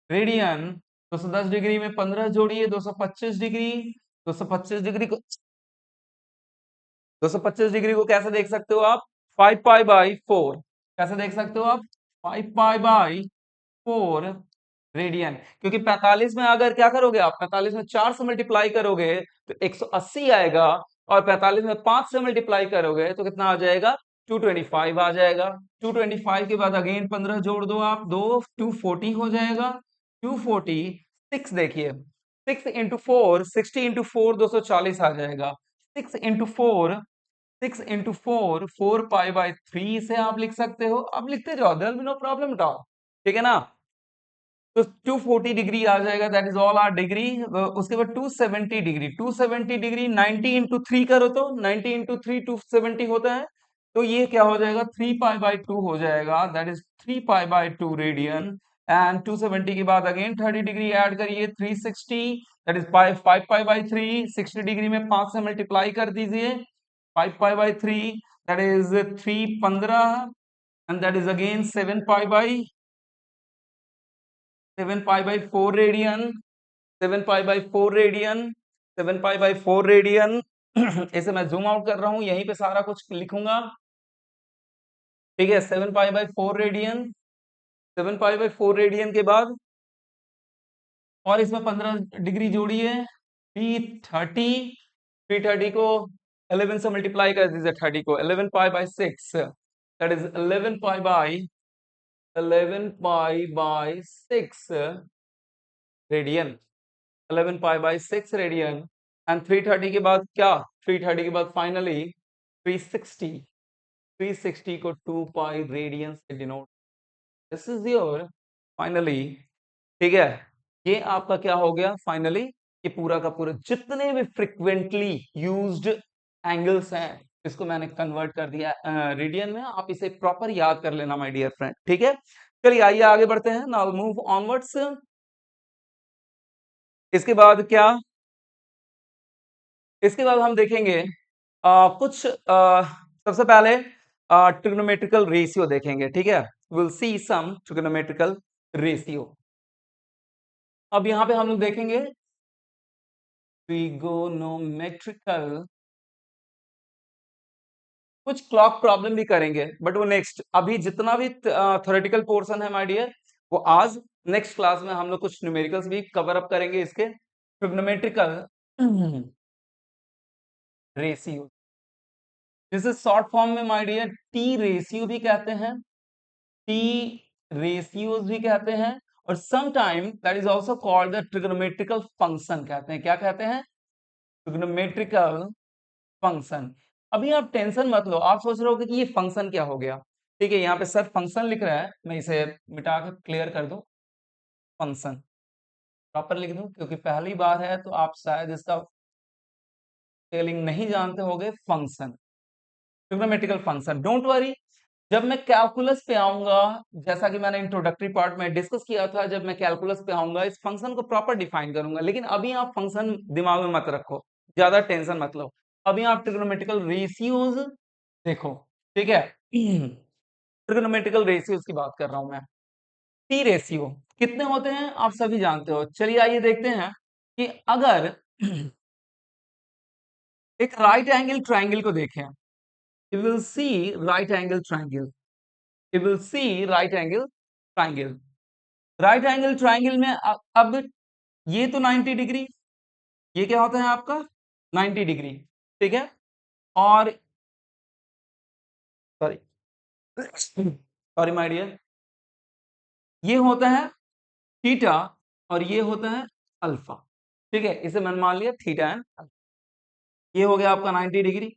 S1: radian, 210 degree में 15 जोड़िए, 225 डिग्री, 225 डिग्री को, 225 डिग्री को कैसे देख सकते हो आप, 5 पाई बाई 4, कैसे देख सकते हो आप, 5 पाई बाई 4 रेडियन, क्योंकि 45 में अगर क्या करोगे आप, 45 में 4 से मल्टीप्लाई करोगे तो 180 आएगा, और 45 में 5 से मल्टीप्लाई करोगे तो कितना आ जाएगा, 225 आ जाएगा। 225 के बाद अगेन 15 जोड़ दो आप, 240 हो जाएगा, 246 देखिए, 6 इंटू 4, 60 इंटू 4 240 आ जाएगा, 6 इंटू 4, 6 इंटू 4, 4 पाई बाई 3 से आप लिख सकते हो, अब लिखते जाओ, there will be no problem at all, ठीक है ना। तो 240 डिग्री आ जाएगा, that is all are degree. उसके बाद 270 डिग्री, 270 डिग्री 90 इंटू 3 करो तो 90 इंटू 3 270 होता है, तो ये क्या हो जाएगा, 3 पाई बाई 2 हो जाएगा, that is 3 pi by 2 radian. And 270 के बाद अगेन 30 डिग्री ऐड करिए, 360, that is 5 pi by 3, 60 degree में 5 से मल्टीप्लाई कर दीजिए, 5 पाई by 3, that is 315, and that is again 7 pi by 7 pi by 4 radian, 7 pi by 4 radian, 7 pi by 4 radian. इसे मैं zoom out कर रहा हूं, यहीं पे सारा कुछ लिखूंगा, ठीक है, 7 pi by 4 radian, 7 pi by 4 radian के बाद और इसमें 15 डिग्री जोड़िए, 330, 330 को 11 से मल्टीप्लाई कर दीजिए, 30 को 11 pi by 6, that is 11 pi by 6 radian, 11 pi by 6 radian. And 330 के बाद क्या, 330 के बाद फाइनली 360, 360 को 2 पाई रेडियन से denote, this is your finally, ठीक है। ये आपका क्या हो गया फाइनली, ये पूरा का पूरा जितने भी फ्रिक्वेंटली यूज्ड एंगल्स हैं इसको मैंने कन्वर्ट कर दिया रेडियन में, आप इसे प्रॉपर याद कर लेना माय डियर फ्रेंड, ठीक है। चलिए आइए आगे बढ़ते हैं, नाउ मूव ऑनवर्ड्स। इसके बाद क्या, इसके बाद हम देखेंगे कुछ सबसे पहले ट्रिग्नोमेट्रिकल रेशियो देखेंगे, ठीक है, will see some trigonometrical ratio. अब यहां पे हम लोग देखेंगे ट्रिगोनोमेट्रिकल, कुछ क्लॉक प्रॉब्लम भी करेंगे बट वो नेक्स्ट, अभी जितना भी थ्योरेटिकल पोर्शन है माय डियर वो आज नेक्स्ट क्लास में हम लोग कुछ न्यूमेरिकल्स भी कवर अप करेंगे इसके, ट्रिग्नोमेट्रिकल रेशियो, जिसे शॉर्ट फॉर्म में माय डियर टी रेशियो भी कहते हैं, टी रेशियोज भी कहते हैं, और sometime that is also called the trigonometrical function कहते हैं। क्या कहते हैं? Trigonometrical function. अभी आप टेंशन मत लो, आप सोच रहे हो कि ये फंक्शन क्या हो गया। ठीक है, यहाँ पे सर फंक्शन लिख रहा है, मैं इसे मिटा कर क्लियर कर दूं, फंक्शन प्रॉपर लिख दूं, क्योंकि पहली बार है तो आप शायद इसका स्पेलिंग नहीं जानते होंगे। Function, trigonometrical function, don't worry, जब मैं कैलकुलस पे आऊंगा, जैसा कि मैंने इंट्रोडक्टरी पार्ट में डिस्कस किया था, जब मैं कैलकुलस पे आऊंगा इस फंक्शन को प्रॉपर डिफाइन करूंगा। लेकिन अभी आप फंक्शन दिमाग में मत रखो, ज्यादा टेंशन मत लो, अभी आप ट्रिग्नोमेट्रिकल रेशियोज देखो। ठीक है, ट्रिग्नोमेट्रिकल रेशियोज की बात कर रहा हूं मैं। टी रेशियो कितने होते हैं आप सभी जानते हो। चलिए आइए देखते हैं कि अगर एक राइट एंगल ट्राइंगल को देखें, you will see right angle triangle, you will see right angle triangle. Right angle triangle में अब ये तो 90 डिग्री, ये क्या होता है आपका 90 डिग्री। ठीक है, और सॉरी सॉरी माय डियर, ये होता है थीटा और ये होता है अल्फा। ठीक है, इसे मैंने मान लिया थीटा एंड, ये हो गया आपका 90 डिग्री।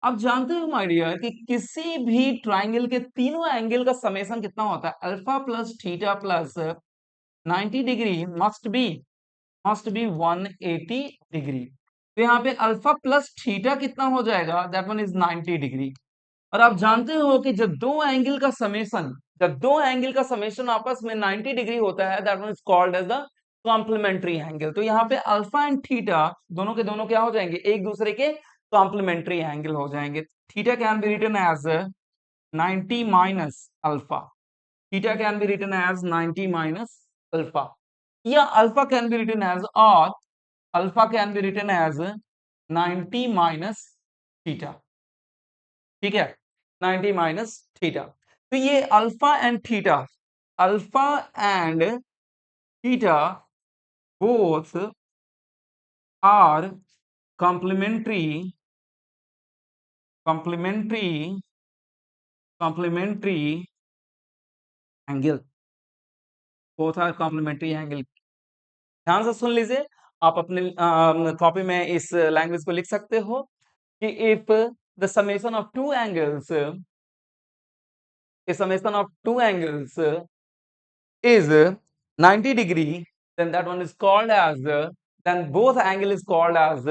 S1: आप जानते हो माय डियर कि किसी भी ट्राइंगल के तीनों एंगल का समेशन कितना होता है? Alpha plus theta plus 90 degree must be 180 degree. तो यहाँ पे अल्फा प्लस थीटा कितना हो जाएगा? That one is 90 degree. और आप जानते हो कि जब दो एंगल का समेशन आपस में 90 डिग्री होता है, that one is called as the complementary angle. तो यहाँ पे अल्फा एंड थीटा दोनों के दोनों क्या हो जाएंगे? एक दूसरे के कॉम्प्लीमेंट्री एंगल हो जाएंगे। Theta can be written as 90 minus alpha, theta can be written as 90 minus alpha, या alpha can be written as, और alpha can be written as 90 minus theta. ठीक है, 90 माइनस थीटा। तो ये alpha and theta both are complementary complementary complementary angle, both are complementary angle. ध्यान से सुन लीजिए, आप अपने कॉपी में इस लैंग्वेज को लिख सकते हो कि if the summation of two angles, a summation of two angles is 90 degree, then that one is called as then both angle is called as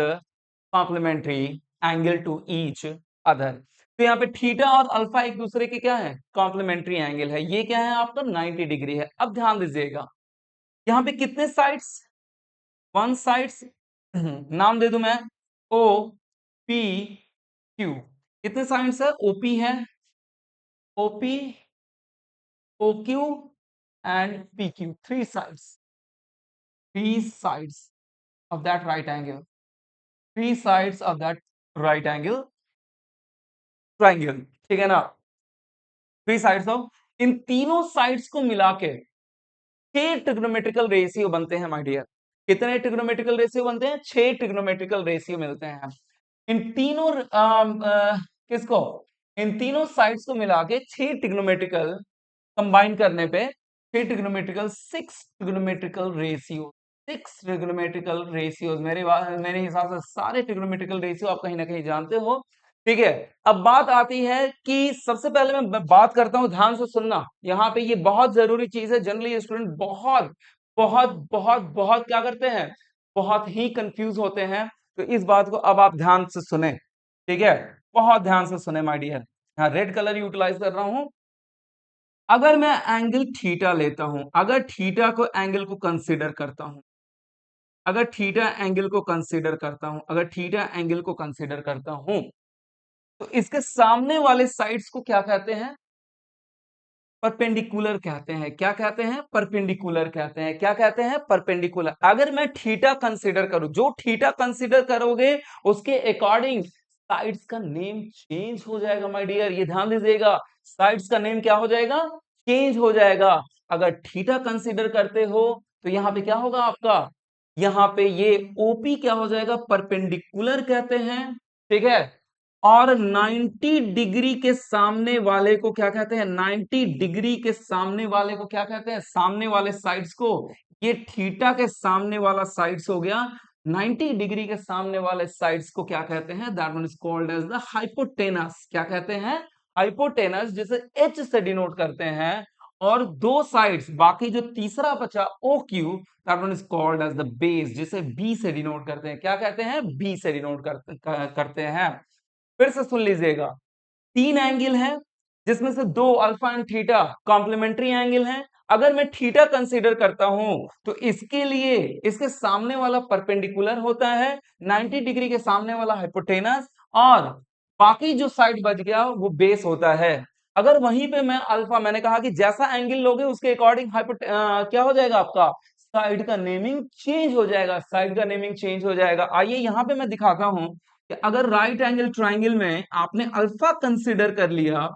S1: complementary angle to each other। तो यहाँ पे theta और alpha एक दूसरे के क्या है? Complementary angle है। ये क्या है आपका 90 डिग्री है। अब ध्यान दीजिएगा, यहाँ पे कितने साइड्स? वन साइड्स, नाम दे दूं मैं ओ पी क्यू। कितने साइड्स है? ओपी है, OP, OQ and PQ, three sides of that right angle, three sides of that right angle triangle। ठीक है ना, थ्री साइड्स ऑफ, इन तीनों साइड्स को मिला के 6 ट्रिग्नोमेट्रिकल रेशियो बनते हैं माय डियर। कितने ट्रिग्नोमेट्रिकल रेशियो बनते हैं? 6 ट्रिग्नोमेट्रिकल रेशियो मिलते हैं। इन तीनों किसको? इन तीनों साइड्स को मिला के 6 ट्रिग्नोमेट्रिकल कंबाइन करने पे 6 trigonometrical 6 trigonometrical ratio, 6 trigonometrical ratios. मेरे हिसाब से सारे ट्रिग्नोमेट्रिकल रेशियो आप कहीं ना कहीं जानते हो। ठीक है, अब बात आती है कि सबसे पहले मैं बात करता हूं, ध्यान से सुनना, यहाँ पे ये बहुत जरूरी चीज है। जनरली स्टूडेंट बहुत बहुत बहुत बहुत क्या करते हैं? बहुत ही कंफ्यूज होते हैं। तो इस बात को अब आप ध्यान से सुने, ठीक है, बहुत ध्यान से सुने माय डियर। हाँ, रेड कलर यूटिलाइज कर रहा हूं। अगर मैं एंगल थीटा लेता हूं, अगर थीटा को एंगल को कंसीडर करता हूं, अगर थीटा एंगल को कंसीडर करता हूं, अगर थीटा एंगल को कंसीडर करता हूं, तो इसके सामने वाले साइड्स को क्या कहते हैं? परपेंडिकुलर कहते हैं। क्या कहते हैं? परपेंडिकुलर कहते हैं। क्या कहते हैं? परपेंडिकुलर। अगर मैं थीटा कंसीडर करूं, जो थीटा कंसीडर करोगे उसके अकॉर्डिंग साइड्स का नेम चेंज हो जाएगा माय डियर। ये ध्यान दीजिएगा, साइड्स का नेम क्या हो जाएगा? चेंज हो जाएगा। अगर थीटा कंसीडर करते हो तो यहाँ पे क्या होगा आपका, यहाँ पे ये ओपी क्या हो जाएगा, परपेंडिकुलर कहते हैं, ठीक है। और 90 डिग्री के सामने वाले को क्या कहते हैं, 90 डिग्री के सामने वाले को क्या कहते हैं, सामने वाले साइड्स को, ये थीटा के सामने वाला साइड्स हो गया, 90 डिग्री के सामने वाले साइड्स को क्या कहते हैं, that one is called as the hypotenuse. क्या कहते हैं, हाइपोटेनस, जिसे एच से डिनोट करते हैं। और दो साइड्स बाकी जो तीसरा बचा O Q, that one is called as the base, जिसे बी से डिनोट करते हैं। क्या कहते हैं, बी से डिनोट करते हैं। फिर से सुन लीजिएगा, तीन एंगल है जिसमें से दो alpha and theta complementary angle हैं। अगर मैं थीटा कंसीडर करता हूं तो इसके लिए इसके सामने वाला परपेंडिकुलर होता है, 90 डिग्री के सामने वाला हाइपोटेनस, और बाकी जो साइड बच गया वो बेस होता है। अगर वहीं पे मैं अल्फा, मैंने कहा कि जैसा एंगल लोगे उसके अकॉर्डिंग क्या हो जाएगा आपका, साइड का नेमिंग चेंज हो जाएगा, साइड का नेमिंग चेंज हो जाएगा। आइए यहां पे मैं दिखाता हूं कि अगर राइट एंगल ट्राइंगल में आपने अल्फा कंसीडर कर लिया,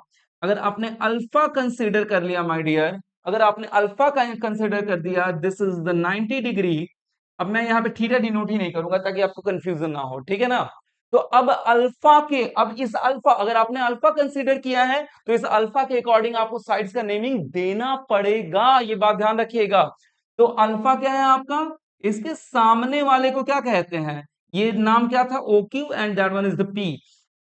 S1: अगर आपने अल्फा कंसीडर कर लिया माय डियर, अगर आपने अल्फा कंसीडर कर दिया, दिस इज द 90 डिग्री। अब मैं यहाँ पे थीटा डिनोट ही नहीं करूंगा ताकि आपको कंफ्यूजन ना हो, ठीक है ना। तो अब अल्फा के, अब इस अल्फा, अगर आपने अल्फा कंसीडर किया है तो इस अल्फा के अकॉर्डिंग आपको साइड्स का नेमिंग देना पड़ेगा, ये बात ध्यान रखिएगा। तो अल्फा क्या है आपका, इसके सामने वाले को क्या कहते हैं, ये नाम क्या था, O Q, and that one is the P.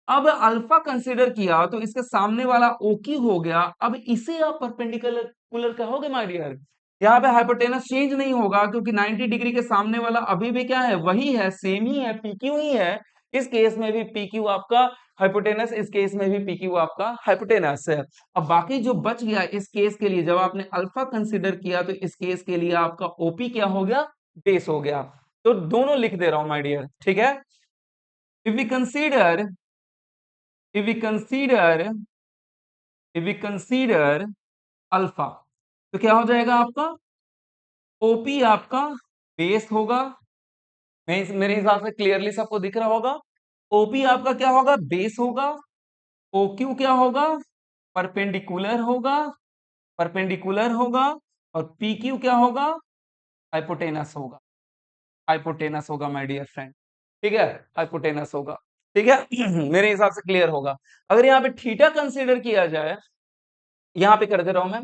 S1: अब अल्फा कंसीडर किया तो इसके सामने वाला ओ क्यू हो गया। अब इसे आप परपेंडिकुलर कहोगे माय डियर। यहाँ पे हाइपोटेनस चेंज नहीं होगा क्योंकि 90 डिग्री के सामने वाला अभी भी क्या है, वही है, सेम ही है, पी क्यू ही है। इस केस में भी पी क्यू आपका हाइपोटेनस, इस केस में भी पी क्यू आपका हाइपोटेनस है। अब बाकी जो बच गया इस केस के लिए, जब आपने अल्फा कंसीडर किया तो इस केस के लिए आपका ओपी क्या हो गया, बेस हो गया। तो दोनों लिख दे रहा हूं माय डियर, ठीक है। if we consider if we consider if we consider alpha, तो क्या हो जाएगा आपका, ओपी आपका बेस होगा। मेरे हिसाब से क्लियरली सबको दिख रहा होगा। ओपी आपका क्या होगा, बेस होगा। ओक्यू क्या होगा, परपेंडिकुलर होगा, परपेंडिकुलर होगा। और पी क्यू क्या होगा, हाइपोटेनस होगा, हाइपोटेनस होगा माय डियर फ्रेंड, ठीक है, हाइपोटेनस होगा, ठीक है। मेरे हिसाब से क्लियर होगा। अगर यहाँ पे थीटा कंसीडर किया जाए, यहाँ पे कर दे रहा हूं मैं,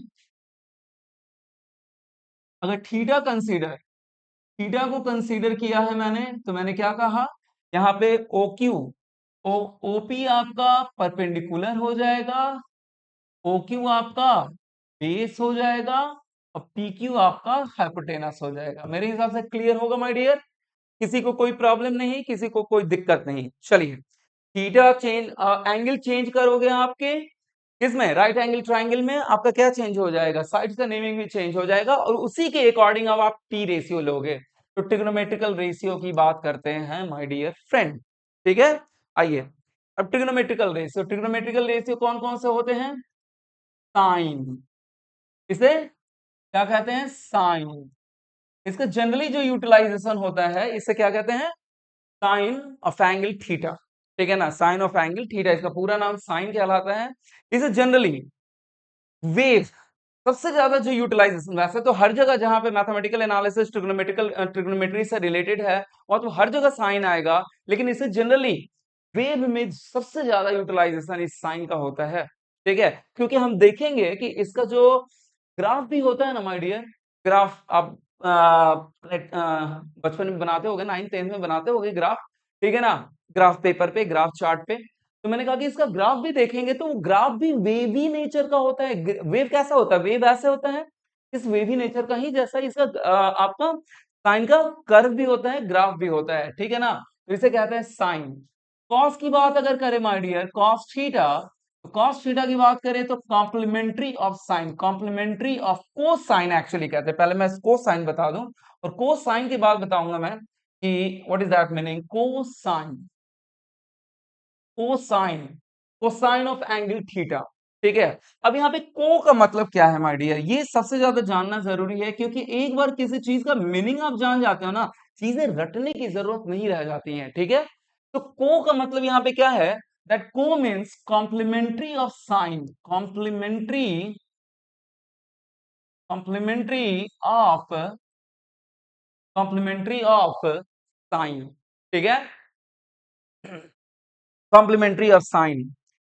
S1: अगर थीटा को कंसीडर किया है मैंने, तो मैंने क्या कहा, यहाँ पे ओ क्यू, ओ ओपी आपका परपेंडिकुलर हो जाएगा, ओ क्यू आपका बेस हो जाएगा, और पी क्यू आपका हाइपोटेनस हो जाएगा। मेरे हिसाब से क्लियर होगा माय डियर, किसी को कोई प्रॉब्लम नहीं, किसी को कोई दिक्कत नहीं। चलिए, थीटा चेंज, एंगल चेंज करोगे आपके किसमें, राइट एंगल ट्राइंगल में, आपका क्या चेंज हो जाएगा, साइड्स का नेमिंग भी चेंज हो जाएगा, और उसी के अकॉर्डिंग अब आप टी रेशियो लोगे। तो ट्रिग्नोमेट्रिकल रेशियो की बात करते हैं माय डियर फ्रेंड, ठीक है। आइए, अब ट्रिग्नोमेट्रिकल रेशियो कौन कौन से होते हैं, साइन, इसे क्या कहते हैं, साइन। इसका जनरली जो यूटिलाइजेशन होता है, इसे क्या कहते हैं, साइन ऑफ एंगल थीटा, ठीक है ना, साइन ऑफ एंगल थीटा, इसका पूरा नाम साइन कहलाता है। इसे जनरली वेव, सबसे ज्यादा जो यूटिलाइजेशन, वैसे तो हर जगह जहां पे मैथमेटिकल एनालिसिस ट्रिग्नोमेट्री से रिलेटेड है वहां तो हर जगह साइन आएगा, लेकिन इसे जनरली वेव में सबसे ज्यादा यूटिलाइजेशन इस साइन का होता है, ठीक है। क्योंकि हम देखेंगे कि इसका जो ग्राफ भी होता है ना माय डियर, ग्राफ आप बचपन में बनाते होगे, 9th 10th में बनाते होगे ग्राफ, ठीक है ना, ग्राफ पेपर पे, ग्राफ चार्ट पे। तो मैंने कहा कि इसका ग्राफ भी देखेंगे तो वो ग्राफ भी वेवी नेचर का होता है। वेव कैसा होता है, वेव ऐसे होता है, इस वेवी नेचर का ही जैसा इसका आपका साइन का कर्व भी होता है, ग्राफ भी होता है, ठीक है ना। तो इसे कहते हैं साइन। कॉस की बात अगर करें माय डियर, कॉस थीटा, तो कॉस थीटा की बात करें तो complementary of sine, complementary of cosine actually कहते हैं। पहले मैं कोसाइन बता दूं, और कोसाइन के बाद बताऊंगा मैं कि what is that meaning, cosine, cosine, cosine of angle theta, ठीक है। अब यहाँ पे को का मतलब क्या है माय डियर, ये सबसे ज्यादा जानना जरूरी है, क्योंकि एक बार किसी चीज का मीनिंग आप जान जाते हो ना, चीजें रटने की जरूरत नहीं रह जाती हैं, ठीक है। तो को का मतलब यहाँ पे क्या है, दैट को means complementary of sine, complementary complementary of sine, ठीक है। Complementary of sine,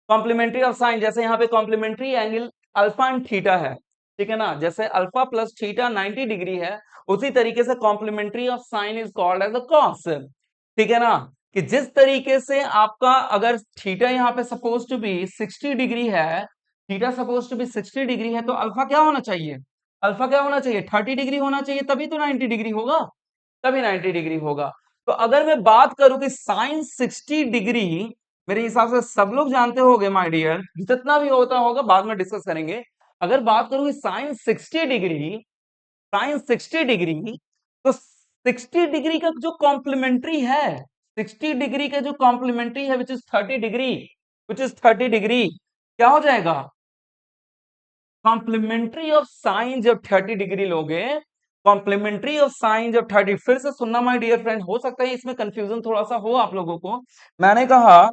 S1: complementary of sine, जैसे यहाँ पे complementary angle alpha and theta है, ठीक है ना, जैसे अल्फा प्लस थीटा 90 डिग्री है, उसी तरीके से complementary of sine is called as a cos, ठीक है ना, कि जिस तरीके से आपका अगर थीटा यहाँ पे सपोज टू बी 60 डिग्री है, theta suppose to be 60 degree है, तो अल्फा क्या होना चाहिए, अल्फा क्या होना चाहिए, 30 डिग्री होना चाहिए, तभी तो 90 डिग्री होगा, तभी 90 डिग्री होगा। तो अगर मैं बात करूं कि साइन 60 डिग्री, मेरे हिसाब से सब लोग जानते होंगे माय डियर, जितना भी होता होगा बाद में डिस्कस करेंगे। अगर बात करूं कि साइन 60 डिग्री, साइन 60 डिग्री, तो 60 डिग्री का जो कॉम्प्लीमेंट्री है, 60 डिग्री का जो कॉम्प्लीमेंट्री है which is 30 degree, which is 30 degree, क्या हो जाएगा, कॉम्प्लीमेंट्री ऑफ साइन जब 30 डिग्री लोगे, कॉम्प्लीमेंट्री ऑफ साइन जब 30, फिर से सुनना माय डियर फ्रेंड, हो सकता है इसमें कंफ्यूजन थोड़ा सा हो आप लोगों को। मैंने कहा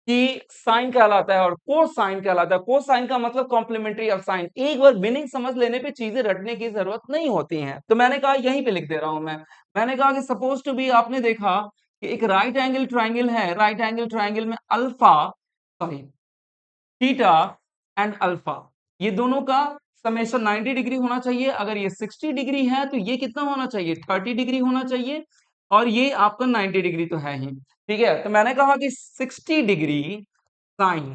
S1: कि साइन कहलाता है और कोसाइन कहलाता है, कोसाइन का मतलब कॉम्प्लीमेंट्री ऑफ साइन, एक बार मीनिंग समझ लेने पे चीजें रटने की जरूरत नहीं होती है, तो मैंने कहा यहीं पे लिख दे रहा हूं मैंने कहा कि सपोज टू बी, आपने देखा कि एक राइट एंगल ट्राइंगल है, राइट एंगल ट्राइंगल में alpha, sorry, theta and alpha, ये दोनों का समेशन 90 डिग्री होना चाहिए, अगर ये 60 डिग्री है तो ये कितना होना चाहिए, 30 डिग्री होना चाहिए, और ये आपका 90 डिग्री तो है ही, ठीक है। तो मैंने कहा कि 60 डिग्री साइन,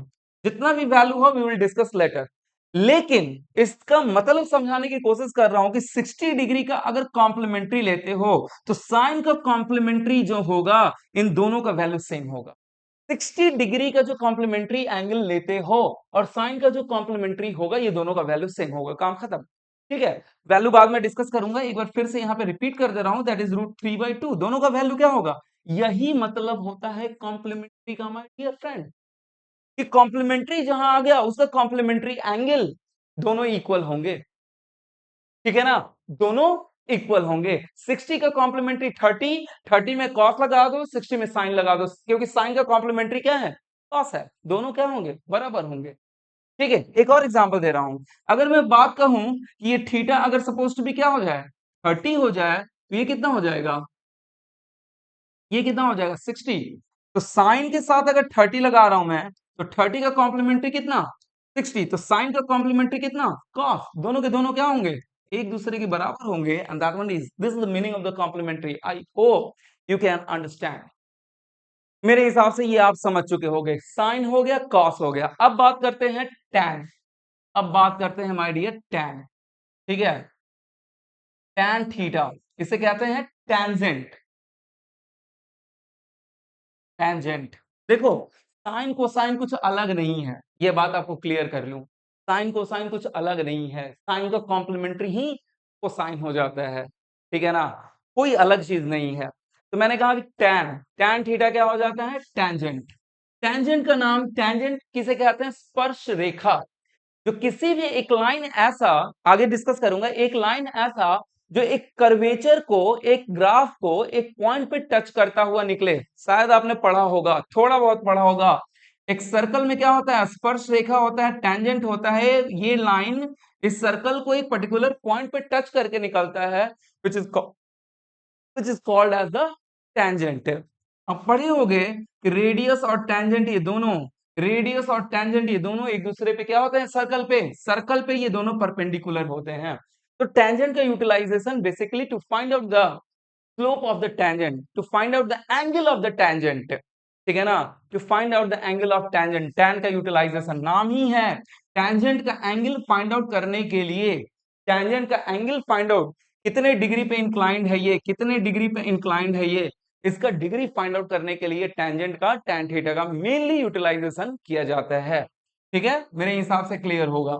S1: जितना भी वैल्यू हो वी विल डिस्कस लेटर, लेकिन इसका मतलब समझाने की कोशिश कर रहा हूं कि 60 डिग्री का अगर कॉम्प्लीमेंट्री लेते हो तो साइन का कॉम्प्लीमेंट्री जो होगा इन दोनों का वैल्यू सेम होगा, 60 डिग्री का जो कॉम्प्लीमेंट्री एंगल लेते हो और साइन का जो कॉम्प्लीमेंट्री होगा, ये दोनों का वैल्यू सेम होगा, काम खत्म, ठीक है। वैल्यू बाद में डिस्कस करूंगा, एक बार फिर से यहाँ पे रिपीट कर दे रहा हूं, दैट इज √3/2, दोनों का वैल्यू क्या होगा, यही मतलब होता है कॉम्प्लीमेंट्री का माय डियर फ्रेंड, कि कॉम्प्लीमेंट्री जहां आ गया उसका कॉम्प्लीमेंट्री एंगल दोनों इक्वल होंगे, ठीक है ना, दोनों इक्वल होंगे। 60 का कॉम्प्लीमेंट्री 30, 30 में कॉस लगा दो, 60 में साइन लगा दो, क्योंकि साइन का कॉम्प्लीमेंट्री क्या है, कॉस है, दोनों क्या होंगे, बराबर होंगे, ठीक है। एक और एग्जांपल दे रहा हूं, अगर मैं बात कहूं कि ये थीटा अगर सपोज टू भी क्या हो जाए, 30 हो जाए, तो ये कितना हो जाएगा, ये कितना हो जाएगा 60, तो साइन के साथ अगर 30 लगा रहा हूं मैं, तो 30 का कॉम्प्लीमेंट्री कितना 60, तो साइन का कॉम्प्लीमेंट्री कितना कॉस, दोनों के दोनों क्या होंगे, एक दूसरे के बराबर होंगे, and that one is, this is the meaning of the complementary, I hope you can understand. मेरे हिसाब से ये आप समझ चुके होंगे, साइन हो गया, कॉस हो गया। अब बात करते हैं टैन, अब बात करते हैं माय डियर टैन, ठीक है, टैन थीटा, इसे कहते हैं टैंजेंट, टैंजेंट, देखो साइन कोसाइन कुछ अलग नहीं है, ये बात आपको क्लियर कर लूं, साइन कोसाइन कुछ अलग नहीं है, साइन का कॉम्प्लीमेंट्री ही कोसाइन हो जाता है, ठीक है ना, कोई अलग चीज नहीं है। तो मैंने कहा कि टैन, टैन थीटा क्या हो जाता है, टैंजेंट, टैंजेंट का नाम, टैंजेंट किसे कहते हैं, स्पर्श रेखा, जो किसी भी एक लाइन ऐसा, आगे डिस्कस करूंगा, एक लाइन ऐसा जो एक कर्वेचर को, एक ग्राफ को एक पॉइंट पे टच करता हुआ निकले, शायद आपने पढ़ा होगा, थोड़ा बहुत पढ़ा होगा, एक सर्कल में क्या होता है, स्पर्श रेखा होता है, टैंजेंट होता है, ये लाइन इस सर्कल को एक पर्टिकुलर पॉइंट पे टच करके निकलता है, which is called as the tangent. अब पढ़े होंगे कि रेडियस और टैंजेंट ये दोनों, रेडियस और टैंजेंट ये दोनों एक दूसरे पे क्या होते हैं, सर्कल पे, सर्कल पे ये दोनों परपेंडिकुलर होते हैं। तो टैंजेंट का utilization basically to find out the slope of the tangent, to find out the angle of the tangent, ठीक है ना, to find out the angle of tangent, tan का यूटिलाइजेशन नाम ही है, टैंजेंट का एंगल फाइंड आउट करने के लिए, टैंजेंट का एंगल फाइंड आउट, कितने डिग्री पे इंक्लाइंड है ये, कितने डिग्री पे इंक्लाइंड है ये, इसका डिग्री फाइंड आउट करने के लिए टैंजेंट का, टैन थीटा का मेनली यूटिलाइजेशन किया जाता है, ठीक है, मेरे हिसाब से क्लियर होगा,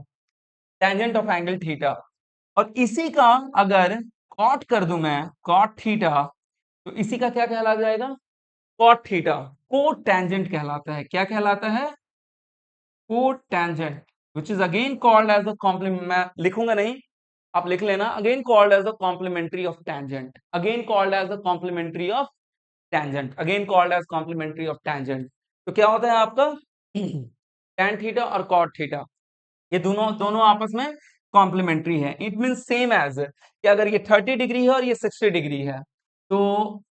S1: टैंजेंट ऑफ एंगल थीटा। और इसी का अगर कॉट कर दूं मैं, कॉट थीटा, तो इसी का क्या कहला जाएगा, कॉट थीटा, को टैंजेंट कहलाता है, क्या कहलाता है, को tangent, which is again called as the complement, मैं लिखूंगा नहीं, आप लिख लेना, again called as the complementary of tangent, again called as the complementary of tangent, again called as complementary of tangent. तो क्या होता है आपका टैन थीटा और कॉट थीटा, ये दोनों दोनों आपस में कॉम्प्लीमेंट्री है। इट मीन सेम एज कि अगर ये 30 डिग्री है और ये 60 डिग्री है, तो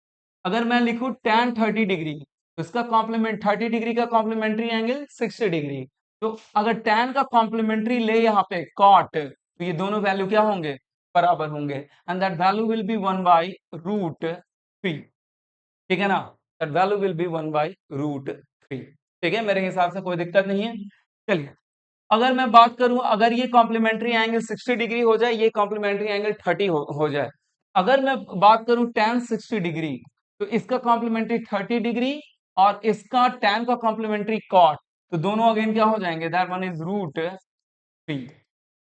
S1: अगर मैं लिखूं tan 30 डिग्री, तो इसका कॉम्प्लीमेंट 30 डिग्री का कॉम्प्लीमेंट्री एंगल 60 डिग्री। तो अगर tan का कॉम्प्लीमेंट्री ले यहाँ पे cot, तो ये दोनों वैल्यू क्या होंगे, बराबर होंगे, and that value will be 1/√3। ठीक है ना, दैट वैल्यू विल बी 1/√3। ठीक है, मेरे हिसाब से कोई दिक्कत नहीं है। चलिए, अगर मैं बात करूं, अगर ये कॉम्प्लीमेंट्री एंगल 60 डिग्री हो जाए, ये कॉम्प्लीमेंट्री एंगल 30 हो जाए, अगर मैं बात करूं tan 60 डिग्री, तो इसका कॉम्प्लीमेंट्री 30 डिग्री और इसका tan का कॉम्प्लीमेंट्री cot, तो दोनों अगेन क्या हो जाएंगे, दैट वन इज √3।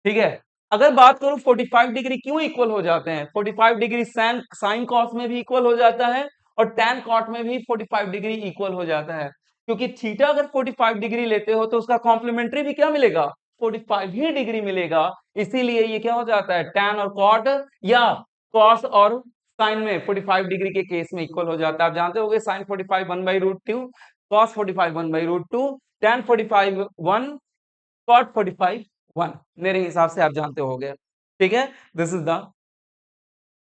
S1: ठीक है, अगर बात करूं 45 डिग्री क्यों इक्वल हो जाते हैं, 45 डिग्री साइन कॉस में भी इक्वल हो जाता है और tan कॉट में भी 45 डिग्री इक्वल हो जाता है, क्योंकि थीटा अगर 45 डिग्री लेते हो तो उसका कॉम्प्लीमेंट्री भी क्या मिलेगा, 45 ही डिग्री मिलेगा। इसीलिए ये क्या हो जाता है, tan और कॉट या कॉस और साइन में 45 डिग्री के केस में इक्वल हो जाता है। आप जानते होगे साइन 45 1/√2, कॉस 45 1/√2, tan 45 1, cot 45 1। मेरे हिसाब से आप जानते होगे। ठीक है, this is the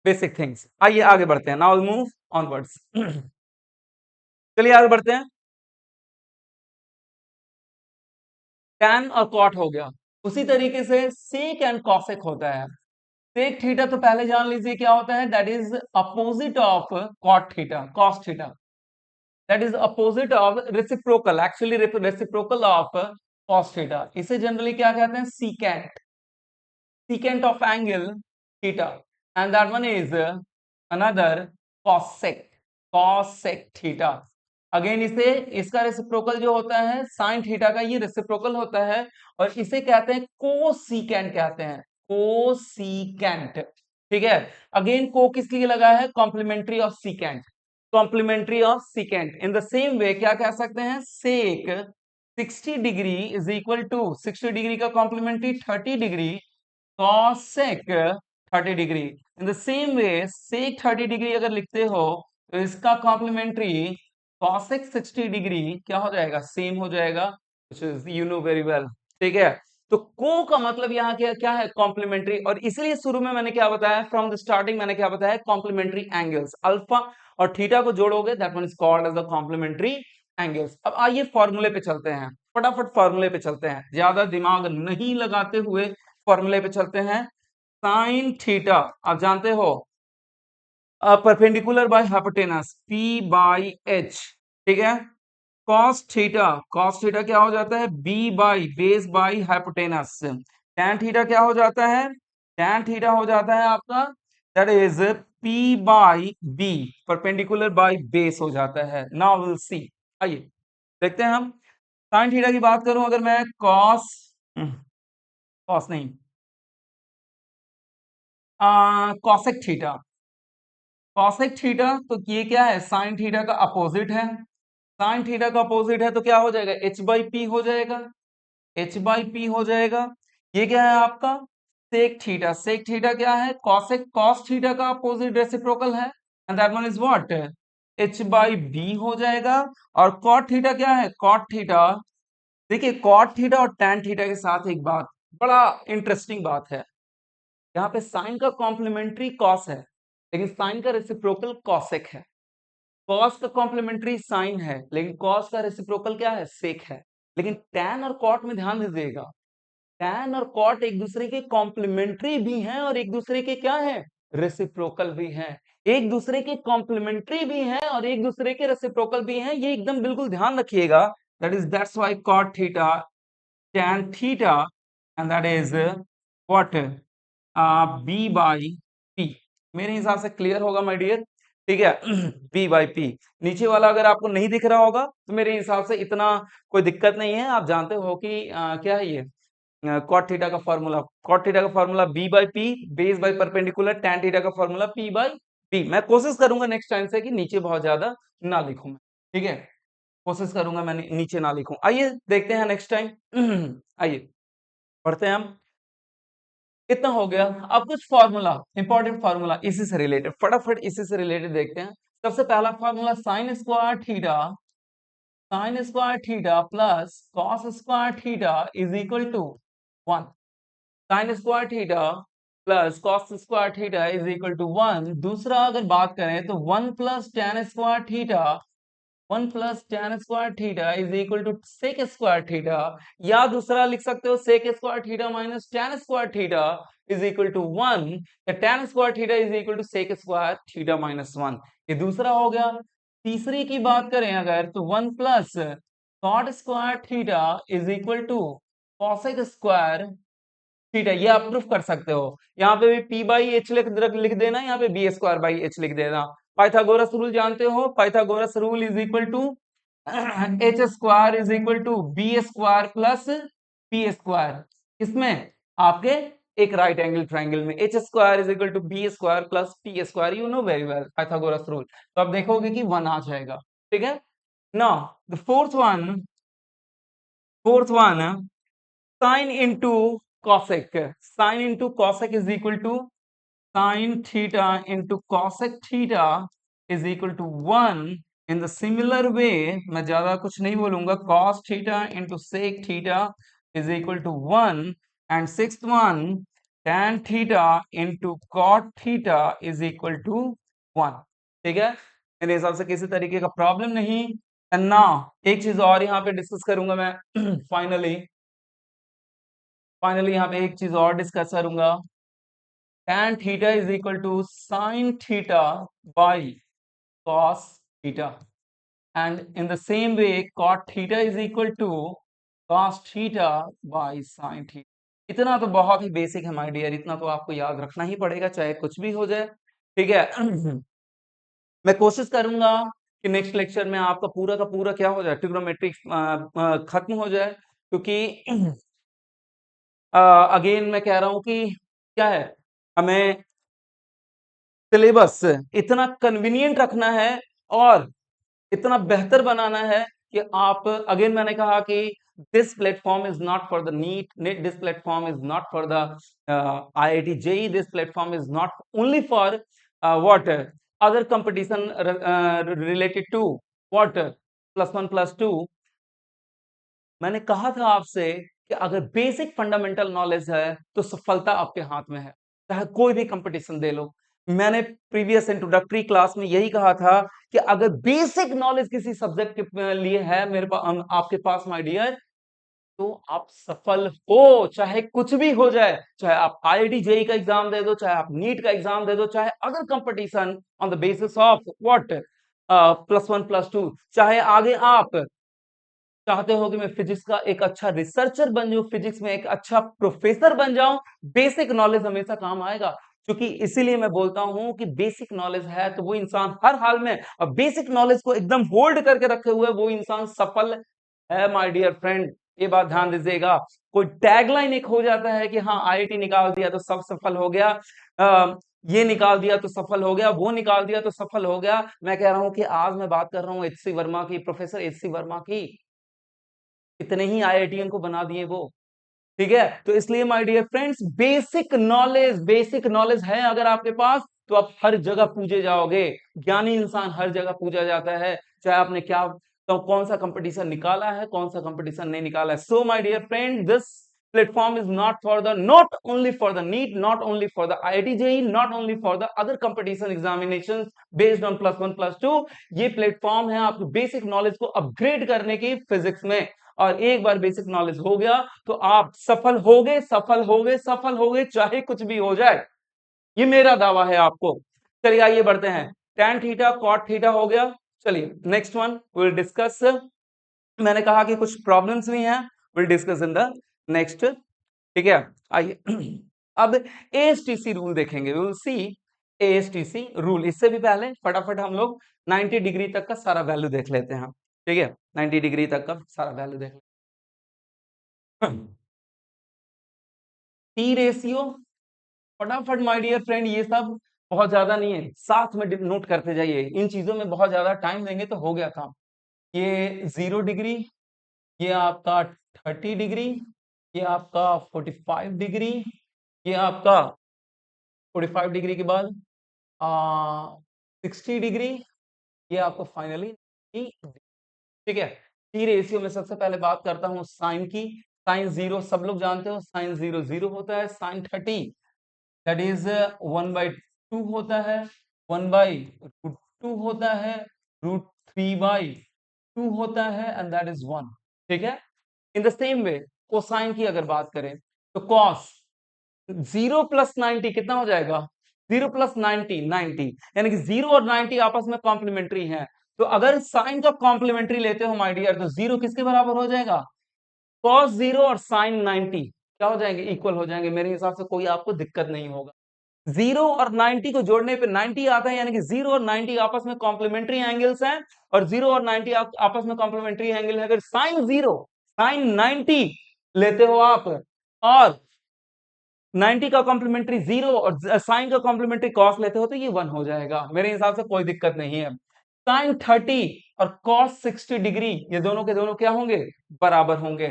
S1: basic things. आइए आगे बढ़ते हैं, नाउ मूव ऑनवर्ड्स। चलिए आगे बढ़ते हैं। tan और cot हो गया, उसी तरीके से sec एंड cosec होता है। sec थीटा तो पहले जान लीजिए क्या होता है, that is opposite of cot theta, cos theta, that is opposite of reciprocal, actually reciprocal of cos theta. इसे जनरली क्या कहते हैं, secant, secant of angle theta, and that one is another cosec, cosec theta। Again इसे, इसका reciprocal जो होता है sine theta का, ये रेसिप्रोकल होता है और इसे कहते हैं कोसिकेंट, कहते हैं कोसिकेंट। ठीक है, अगेन को किस लिए लगा है, complementary of secant, complementary of secant. In the same way क्या कह सकते हैं, sec 60 degree is equal to 60 degree का complementary 30 degree cosec 30 degree. In the same way sec 30 degree अगर लिखते हो तो इसका कॉम्प्लीमेंट्री cosec 60 डिग्री क्या हो जाएगा, सेम हो जाएगा, which is you know very well। ठीक है, तो को का मतलब यहाँ क्या क्या है, कॉम्प्लीमेंट्री। और इसलिए शुरू में मैंने क्या बताया, फ्रॉम द स्टार्टिंग मैंने क्या बताया, कॉम्प्लीमेंट्री एंगल्स अल्फा और थीटा को जोड़ोगे, that one is called as the complementary angles. अब आइए फॉर्मूले पे चलते हैं, फटाफट फॉर्मूले पे चलते हैं, ज्यादा दिमाग नहीं लगाते हुए फॉर्मूले पे चलते हैं। साइन थीटा आप जानते हो, परपेंडिकुलर बाय हाइपोटेनस P/H। ठीक है, कॉस थीटा, कॉस थीटा क्या हो जाता है, B by base by hypotenuse. tan theta क्या हो जाता है, tan थीटा हो जाता है आपका, that is P/B, perpendicular by base हो जाता है। नाउ विल सी, आइए देखते हैं हम। साइन थीटा की बात करूं अगर मैं, कॉस, कॉस नहीं, कॉसेक थीटा, कॉसेक थीटा, तो ये क्या है, साइन थीटा का अपोजिट है, साइन थीटा का अपोजिट है तो क्या हो जाएगा, h/p हो जाएगा, h/p हो जाएगा। ये क्या है आपका, सेक थीटा, सेक थीटा क्या है, कॉसेक, कॉस थीटा का अपोजिट रेसिप्रोकल है, and that one is what, h/b हो जाएगा। और कॉट थीटा क्या है, कॉट थीटा, देखिए कॉट थीटा और टैन थीटा के साथ एक बात, बड़ा इंटरेस्टिंग बात है, यहाँ पे साइन का कॉम्प्लीमेंट्री कॉस है, लेकिन साइन का रेसिप्रोकल कॉसेक है। कॉस का कॉम्प्लीमेंट्री साइन है, लेकिन कॉस का रेसिप्रोकल क्या है, सेक है। लेकिन टैन और कॉट में ध्यान दीजिएगा, टैन और कॉट एक दूसरे के कॉम्प्लीमेंट्री भी हैं और एक दूसरे के क्या है, रेसिप्रोकल भी हैं। एक दूसरे के कॉम्प्लीमेंट्री भी हैं और एक दूसरे के रेसिप्रोकल भी हैं, ये एकदम बिल्कुल ध्यान रखिएगा। That's why cot theta tan theta, and that is what, B/P। मेरे हिसाब से क्लियर होगा माय डियर। ठीक है, B/P। नीचे वाला अगर आपको नहीं दिख रहा होगा तो मेरे हिसाब से इतना कोई दिक्कत नहीं है, आप जानते हो कि क्या है ये, कॉट थीटा का फॉर्मूला, कॉट थीटा का formula B/P, base by perpendicular, tan theta का फॉर्मूला P/P। मैं कोशिश करूंगा नेक्स्ट टाइम से कि नीचे बहुत ज्यादा ना लिखूं मैं, ठीक है, कोशिश करूंगा मैं नीचे ना लिखूं। आइए देखते हैं नेक्स्ट टाइम। आइए पढ़ते हैं हम। इतना हो गया, अब कुछ फॉर्मूला, इंपॉर्टेंट फॉर्मूला इसी से रिलेटेड, फटाफट इसी से रिलेटेड देखते हैं। सबसे पहला formula, sine square theta, sine square theta plus cos square theta is equal to 1। Sine square theta plus cos square theta is equal to 1। दूसरा अगर बात करें तो 1 plus tan square theta, 1 plus tan square theta is equal to sec square theta, या दूसरा लिख सकते हो sec square theta minus tan square theta is equal to 1, या tan square theta is equal to sec square theta minus 1। ये दूसरा हो गया। तीसरी की बात करें अगर तो 1 plus cot square theta is equal to cosec square theta, ये आप प्रूफ कर सकते हो। यहाँ पे भी पी बाई एच लिख देना, यहाँ पे बी स्क्वायर बाई एच लिख देना। पाइथागोरस रूल जानते हो, Pythagoras rule is equal to H square is equal to B square plus P square. इसमें आपके एक राइट एंगल ट्राइंगल में H square is equal to B square plus P square, you know very well Pythagoras rule. तो आप देखोगे कि 1 आ जाएगा। ठीक है। Now the fourth one sine into cosec, sine into cosec is equal to sine theta into cosec theta is equal to 1। In the similar way, मैं ज्यादा कुछ नहीं बोलूंगा, cos theta into sec theta is equal to 1। And sixth one tan theta into cot theta is equal to 1। ठीक है, मेरे हिसाब से किसी तरीके का प्रॉब्लम नहीं। एंड नाउ एक चीज और यहाँ पे डिस्कस करूंगा मैं फाइनली यहाँ पे एक चीज और डिस्कस करूंगा। tan theta is equal to sine theta by cos theta, and in the same way cot theta is equal to cos theta by sin theta. इतना तो बहुत ही बेसिक है माय डियर, इतना तो आपको याद रखना ही पड़ेगा चाहे कुछ भी हो जाए। ठीक है। मैं कोशिश करूंगा कि नेक्स्ट लेक्चर में आपका पूरा का पूरा क्या हो जाए, ट्रिग्नोमेट्री खत्म हो जाए, क्योंकि अगेन मैं कह रहा हूं कि क्या है, हमें सिलेबस इतना कन्वीनियंट रखना है और इतना बेहतर बनाना है कि आप, अगेन मैंने कहा कि this platform is not for the NEET, this platform is not for the IIT JEE, this platform is not only for what other competition related to what +1 +2। मैंने कहा था आपसे कि अगर बेसिक फंडामेंटल नॉलेज है तो सफलता आपके हाथ में है, चाहे कोई भी कंपटीशन दे लो। मैंने प्रीवियस इंट्रोडक्टरी क्लास में यही कहा था कि अगर बेसिक नॉलेज किसी सब्जेक्ट के लिए है मेरे पास, आपके पास माय डियर, तो आप सफल हो, चाहे कुछ भी हो जाए, चाहे आप IIT JEE का एग्जाम दे दो, चाहे आप नीट का एग्जाम दे दो, चाहे other competition on the basis of what +1 +2, चाहे आगे आप चाहते हो कि मैं फिजिक्स का एक अच्छा रिसर्चर बन जाऊं, फिजिक्स में एक अच्छा प्रोफेसर बन जाऊं, बेसिक नॉलेज हमेशा काम आएगा। क्योंकि इसीलिए मैं बोलता हूं कि बेसिक नॉलेज है तो वो इंसान हर हाल में, और बेसिक नॉलेज को एकदम होल्ड करके रखे हुए वो इंसान सफल है माय डियर फ्रेंड। ये बात ध्यान दीजिएगा। कोई टैगलाइन एक हो जाता है कि हाँ IIT निकाल दिया तो सब सफल हो गया, ये निकाल दिया तो सफल हो गया, वो निकाल दिया तो सफल हो गया। मैं कह रहा हूं कि आज मैं बात कर रहा हूं HC वर्मा की, प्रोफेसर HC वर्मा की, इतने ही IITian को बना दिए वो। ठीक है, तो इसलिए my dear friends, basic knowledge है अगर आपके पास तो आप हर जगह पूजे जाओगे। ज्ञानी इंसान हर जगह पूजा जाता है, चाहे आपने क्या, तो कौन सा कंपटीशन निकाला है, कौन सा कंपटीशन नहीं निकाला है। So my dear friend, this platform is not only for the NEET, not only for the IIT JEE, not only for the other competition examinations based on +1 +2। ये प्लेटफॉर्म है आपकी बेसिक नॉलेज को upgrade करने की physics में। और एक बार basic knowledge हो गया तो आप सफल होगे, सफल होगे, सफल होगे, चाहे कुछ भी हो जाए, ये मेरा दावा है आपको। चलिए आइए बढ़ते हैं। tan थीटा cot थीटा हो गया। चलिए नेक्स्ट वन विल डिस्कस। मैंने कहा कि कुछ प्रॉब्लम्स भी हैं, will discuss in the next. ठीक है, आइए अब ASTC रूल देखेंगे, विल सी ASTC रूल। इससे भी पहले फटाफट हम लोग 90 डिग्री तक का सारा वैल्यू देख लेते हैं। ठीक है, 90 डिग्री तक का सारा वैल्यू देख लेते हैं। T रेशियो, फटाफट माय डियर फ्रेंड, ये सब बहुत ज्यादा नहीं है, साथ में नोट करते जाइए। इन चीजों में बहुत ज्यादा टाइम देंगे तो हो गया काम। ये 0 डिग्री, ये आपका 30 डिग्री, ये आपका 45 डिग्री, ये आपका 45 डिग्री के बाद 60 डिग्री, ये आपको फाइनली। ठीक है, टी रेशियो में सबसे पहले बात करता हूं साइन की। साइन 0 सब लोग जानते हो, साइन 0 0 होता है, साइन 30 दैट इज 1/2 होता है, 1/√2 होता है, √3/2 होता है एंड दैट इज 1। ठीक है, in the same way cosine की अगर बात करें तो कॉस 0 प्लस 90 कितना हो जाएगा, 0 प्लस 90 90, यानी कि 0 और 90 आपस में कॉम्प्लीमेंट्री हैं। तो अगर साइन का कॉम्प्लीमेंट्री लेते हो माय डियर तो 0 किसके बराबर हो जाएगा, cos 0 और sin 90 क्या हो जाएंगे, इक्वल हो जाएंगे। मेरे हिसाब से कोई आपको दिक्कत नहीं होगा। 0 और 90 को जोड़ने पे 90 आता है, यानी कि 0 और 90 आपस में कॉम्प्लीमेंट्री एंगल्स हैं, और 0 और 90 आपस में कॉम्प्लीमेंट्री एंगल है। अगर sin 0 sin 90 लेते हो आप और 90 का कॉम्प्लीमेंट्री 0 और साइन का कॉम्प्लीमेंट्री कॉस लेते हो तो ये 1 हो जाएगा। मेरे हिसाब से कोई दिक्कत नहीं है। साइन 30 और कॉस 60 डिग्री ये दोनों के दोनों क्या होंगे, बराबर होंगे।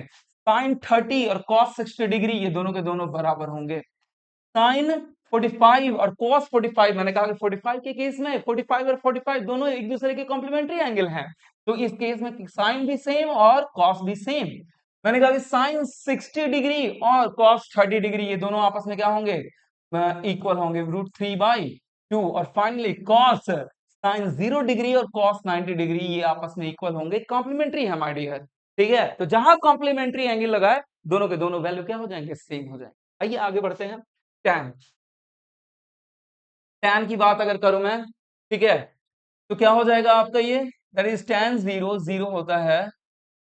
S1: साइन 30 और कॉस 60 डिग्री ये दोनों के दोनों बराबर होंगे। साइन 45 और कॉस 45, मैंने कहा कि 45 के केस में 45 और 45 दोनों एक दूसरे के कॉम्प्लीमेंट्री एंगल हैं, तो इस केस में साइन भी सेम और कॉस भी सेम। मैंने कहा कि साइन 60 डिग्री और कॉस 30 डिग्री ये दोनों आपस में क्या होंगे, इक्वल होंगे, √3/2। और फाइनली कॉस साइन 0 डिग्री और कॉस 90 डिग्री ये आपस में इक्वल होंगे, कॉम्प्लीमेंट्री है माय डियर। ठीक है, तो जहां कॉम्प्लीमेंट्री एंगल लगाए दोनों के दोनों वैल्यू क्या हो जाएंगे, सेम हो जाएंगे। आइए आगे बढ़ते हैं। टैन, टैन की बात अगर करूं मैं, ठीक है, तो क्या हो जाएगा आपका ये, दैट इज टैन 0 0 होता है,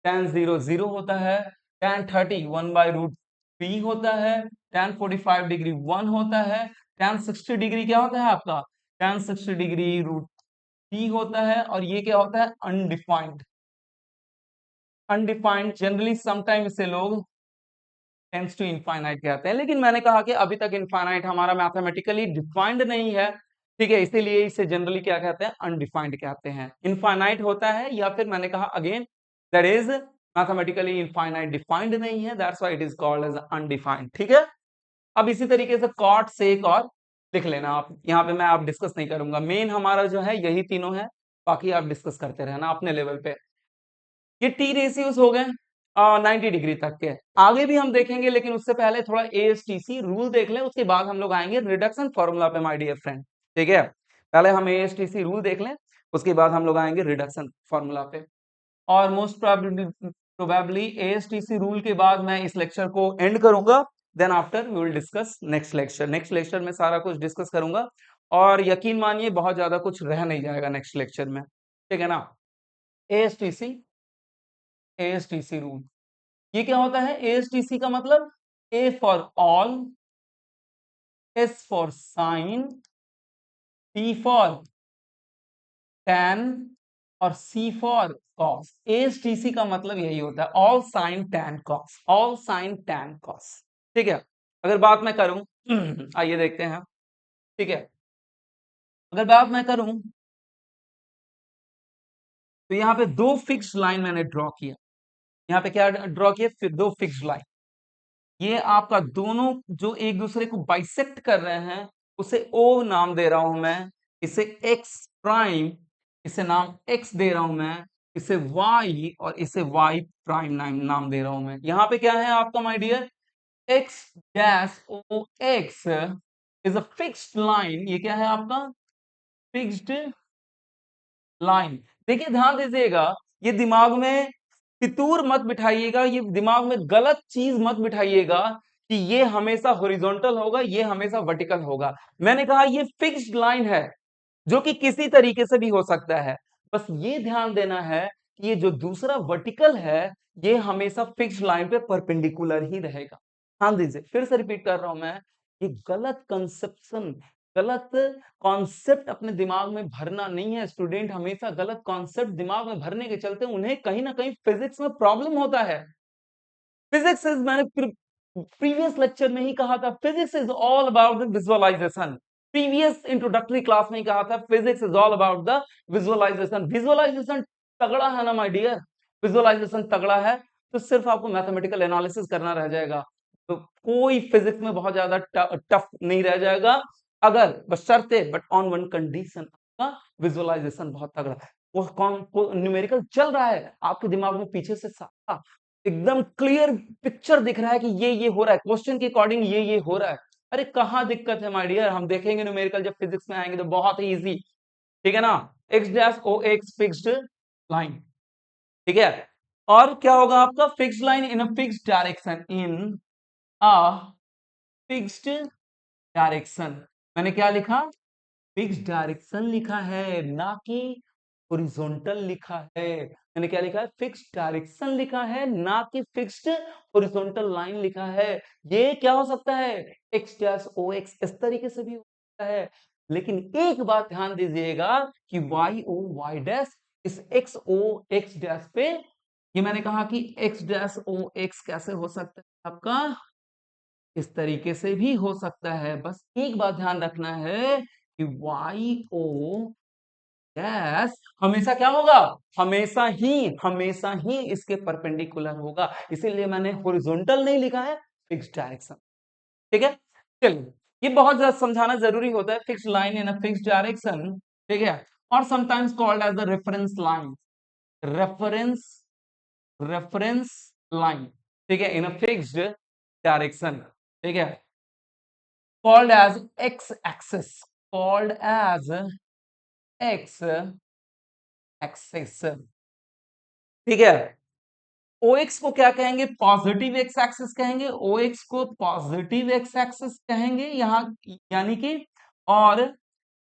S1: टैन 0 0 होता है, टैन 30 1/√3 होता है, टैन 45 डिग्री 1 होता है, टैन 60 डिग्री क्या होता है आपका, टैन 60 डिग्री √3 होता है, और ये क्या होता है, अनडिफाइंड। अनडिफाइंड जनरली समटाइम इसे लोग टेंड्स टू इनफाइनाइट कहते हैं, लेकिन मैंने कहा कि अभी तक इनफाइनाइट हमारा मैथमेटिकली डिफाइंड नहीं है। ठीक है, इसीलिए इसे जनरली क्या कहते हैं, अनडिफाइंड कहते हैं। इनफाइनाइट होता है, या फिर मैंने कहा again that is mathematically infinite, defined नहीं है, that's why it is called as undefined. ठीक है, अब इसी तरीके से कॉट सेक और लिख लेना आप, यहाँ पे मैं आप डिस्कस नहीं करूंगा, मेन हमारा जो है यही तीनों है, बाकी आप डिस्कस करते रहना अपने लेवल पे। ये टी रेशियोज हो गए 90 डिग्री तक के, आगे भी हम देखेंगे, लेकिन उससे पहले थोड़ा एएसटीसी रूल देख लें, उसके बाद हम लोग आएंगे रिडक्शन फॉर्मूला पे माय डियर फ्रेंड। ठीक है, पहले हम एएसटीसी रूल देख लें, उसके बाद हम लोग आएंगे रिडक्शन फॉर्मूला पे। और मोस्ट प्रोबेबली एएसटीसी रूल के बाद मैं इस लेक्चर को एंड करूंगा, then after we will discuss next lecture. Next lecture में सारा कुछ डिस्कस करूंगा, और यकीन मानिए बहुत ज्यादा कुछ रह नहीं जाएगा नेक्स्ट लेक्चर में। ठीक है ना, एएसटीसी, एएसटीसी रूल ये क्या होता है, एएसटीसी का मतलब A for all, S for sine, T for tan और सी फॉर कॉस। एएसटीसी का मतलब यही होता है, all sign tan cos, all sign tan cos. ठीक है, अगर बात मैं करूं आइए देखते हैं। ठीक है, अगर बात मैं करूं तो यहाँ पे दो फिक्स लाइन मैंने ड्रॉ किया, यहाँ पे क्या ड्रॉ किया, फिर दो फिक्स लाइन, ये आपका दोनों जो एक दूसरे को बाइसेक्ट कर रहे हैं उसे O नाम दे रहा हूं मैं, इसे X प्राइम, इसे नाम X दे रहा हूं मैं, इसे Y और इसे Y प्राइम नाम दे रहा हूं मैं। यहां पे क्या है आपका my dear, X dash O X is a fixed line, ये क्या है आपका, फिक्स्ड लाइन। देखिए ध्यान दीजिएगा, ये दिमाग में फितूर मत बिठाइएगा, ये दिमाग में गलत चीज मत बिठाइएगा कि ये हमेशा हॉरिजॉन्टल होगा, ये हमेशा वर्टिकल होगा। मैंने कहा ये फिक्स्ड लाइन है, जो कि किसी तरीके से भी हो सकता है। बस ये ध्यान देना है कि ये जो दूसरा वर्टिकल है ये हमेशा फिक्स्ड लाइन पे परपेंडिकुलर ही रहेगा। ध्यान दीजिए, फिर से रिपीट कर रहा हूं मैं, ये गलत कंसेप्शन, गलत कॉन्सेप्ट अपने दिमाग में भरना नहीं है। स्टूडेंट हमेशा गलत कॉन्सेप्ट दिमाग में भरने के चलते उन्हें कहीं ना कहीं फिजिक्स में प्रॉब्लम होता है। फिजिक्स इज, मैंने प्रीवियस लेक्चर में ही कहा था, physics is all about the visualization. Previous introductory class में ही कहा था, physics is all about the visualization. Visualization तगड़ा है ना माय डियर, विजुअलाइजेशन तगड़ा है तो सिर्फ आपको मैथमेटिकल एनालिसिस करना रह जाएगा, तो कोई फिजिक्स में बहुत ज्यादा टफ नहीं रह जाएगा, अगर बशर्ते, but on one condition, visualization बहुत तगड़ा है। वो न्यूमेरिकल चल रहा है आपके दिमाग में पीछे से सारा, एकदम क्लियर पिक्चर दिख रहा है कि ये हो रहा है, क्वेश्चन के अकॉर्डिंग ये हो रहा है। अरे कहाँ दिक्कत है माय डियर, हम देखेंगे न्यूमेरिकल जब फिजिक्स में आएंगे तो बहुत ही इजी, ठीक है ना। X dash O X fixed line, ठीक है। और क्या होगा आपका, fixed line in a fixed direction, in a fixed direction. मैंने क्या लिखा, फिक्स्ड डायरेक्शन लिखा है, ना कि हॉरिजॉन्टल लिखा है। मैंने क्या लिखा है, फिक्स्ड डायरेक्शन लिखा है, ना कि फिक्स्ड हॉरिजॉन्टल लाइन लिखा है। ये क्या हो सकता है, एक्स डैश ओ एक्स, इस तरीके से भी हो सकता है। लेकिन एक बात ध्यान दीजिएगा कि वाई ओ वाई डैश, इस एक्स ओ एक्स डैश पे, ये मैंने कहा कि एक्स डैश ओ एक्स कैसे हो सकता है आपका, इस तरीके से भी हो सकता है। बस एक बात ध्यान रखना है कि वाई ओ डैश हमेशा क्या होगा, हमेशा ही इसके परपेंडिकुलर होगा। इसीलिए मैंने हॉरिजॉन्टल नहीं लिखा है, फिक्स्ड डायरेक्शन, ठीक है। चलिए, ये बहुत ज्यादा समझाना जरूरी होता है, fixed line in a fixed direction, ठीक है। और sometimes called as the reference line, reference reference line, ठीक है, इन अ फिक्स्ड डायरेक्शन, ठीक है। called as x axis, called as x axis, ठीक है। OX को क्या कहेंगे, पॉजिटिव एक्स एक्सिस कहेंगे, OX को पॉजिटिव एक्स एक्सिस कहेंगे यहाँ, यानी कि, और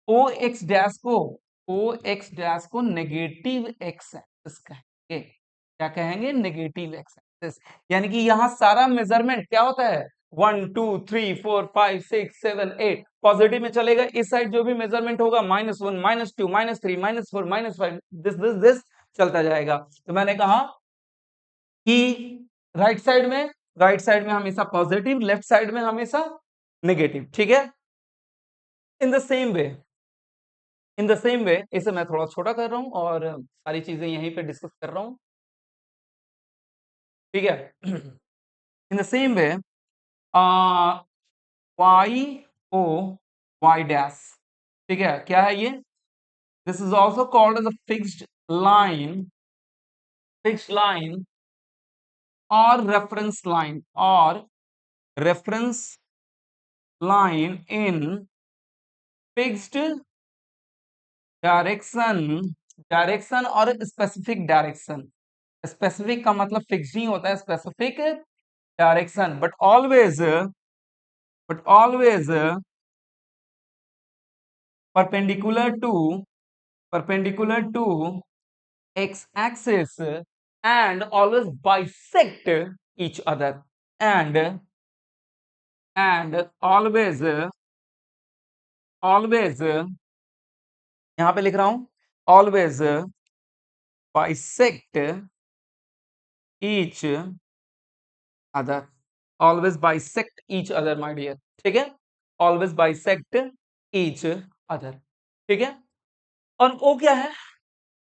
S1: OX डैश को, OX डैश को नेगेटिव एक्स एक्सिस कहेंगे। क्या कहेंगे, नेगेटिव एक्स एक्सिस। यानी कि यहाँ सारा मेजरमेंट क्या होता है, 1 2 3 4 5 6 7 8 पॉजिटिव में चलेगा। इस साइड जो भी मेजरमेंट होगा, -1 -2 -3 -4 -5, दिस चलता जाएगा। तो मैंने कहा कि राइट साइड में हमेशा पॉजिटिव, लेफ्ट साइड में हमेशा नेगेटिव, ठीक है। इन द सेम वे, इसे मैं थोड़ा छोटा कर रहा हूं और सारी चीजें यहीं पे डिस्कस कर रहा हूं, ठीक है। In the same way, Y O Y dash, ठीक है, क्या है ये, this is also called as a fixed line और reference line in fixed direction, और स्पेसिफिक डायरेक्शन। स्पेसिफिक का मतलब फिक्स नहीं होता है, specific direction, but always perpendicular to X axis and always bisect each other, and always यहां पे लिख रहा हूं, always bisect each other, always bisect each other my dear, ठीक है, ऑलवेज बाइसेक्ट ईच अदर, ठीक है। और ओ क्या है,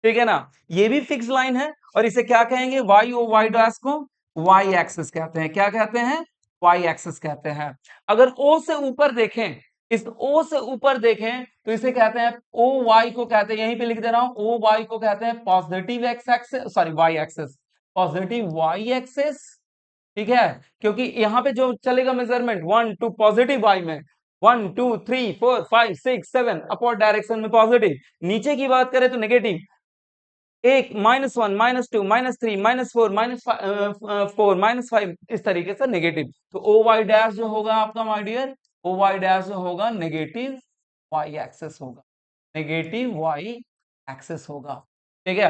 S1: ठीक है ना, ये भी फिक्स लाइन है, और इसे क्या कहेंगे, वाई ओ वाई डैश को वाई एक्सिस कहते हैं। क्या कहते हैं, वाई एक्सिस कहते हैं। अगर ओ से ऊपर देखें, इस ओ से ऊपर देखें तो इसे कहते हैं, ओ वाई को कहते हैं, यहीं पे लिख दे रहा हूं, ओ वाई को कहते हैं positive X axis, sorry Y axis, positive Y axis, ठीक है। क्योंकि यहां पे जो चलेगा मेजरमेंट 1 2 पॉजिटिव वाई में, 1 2 3 4 5 6 7 अपवर्ड डायरेक्शन में पॉजिटिव, नीचे की बात करें तो नेगेटिव, एक -1 -2 -3 -4 -4 -5, इस तरीके से नेगेटिव। तो ओ वाई डैश जो होगा आपका my dear, O Y dash जो होगा नेगेटिव वाई एक्सेस होगा, नेगेटिव वाई एक्सेस होगा, ठीक है।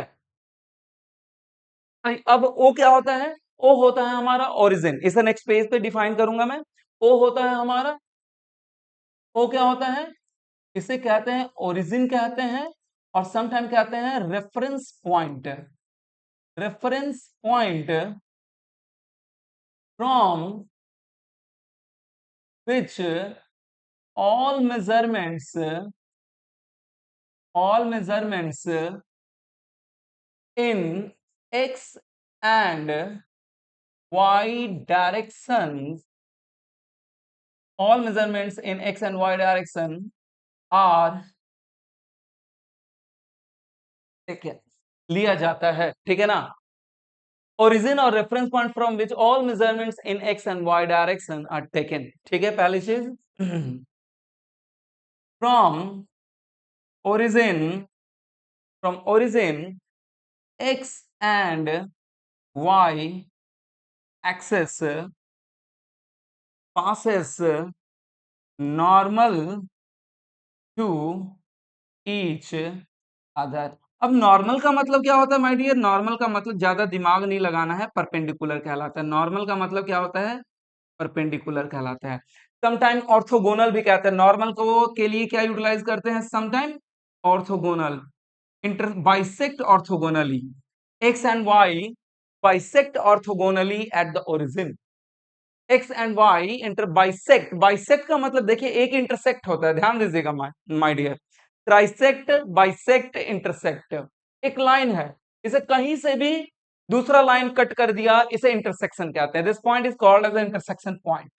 S1: अब ओ क्या होता है, ओ होता है हमारा ओरिजिन, इसे नेक्स्ट पेज पे डिफाइन करूंगा मैं। ओ होता है हमारा, ओ क्या होता है, इसे कहते हैं ओरिजिन कहते हैं, और समटाइम कहते हैं reference point, reference point from which all measurements in x and y directions, all measurements in x and y direction are, ठीक है, लिया जाता है, ठीक है ना। origin or reference point from which all measurements in x and y direction are taken. ठीक है, पहली चीज from origin x and y axis passes normal to each other. अब नॉर्मल का मतलब क्या होता है माय डियर? नॉर्मल का मतलब ज्यादा दिमाग नहीं लगाना है, परपेंडिकुलर कहलाता है। नॉर्मल का मतलब क्या होता है? परपेंडिकुलर कहलाता है। समटाइम ऑर्थोगोनल भी कहते हैं। नॉर्मल को के लिए क्या यूटिलाइज करते हैं? Sometime orthogonal, inter bisect orthogonally, X and Y bisect orthogonally at the origin. X and Y inter bisect, bisect का मतलब देखिए एक इंटरसेक्ट होता है, ध्यान दीजिएगा my dear. Trisect, bisect, intersect. एक लाइन है, इसे कहीं से भी दूसरा लाइन कट कर दिया, इसे इंटरसेक्शन कहते हैं। This point is called as intersection point.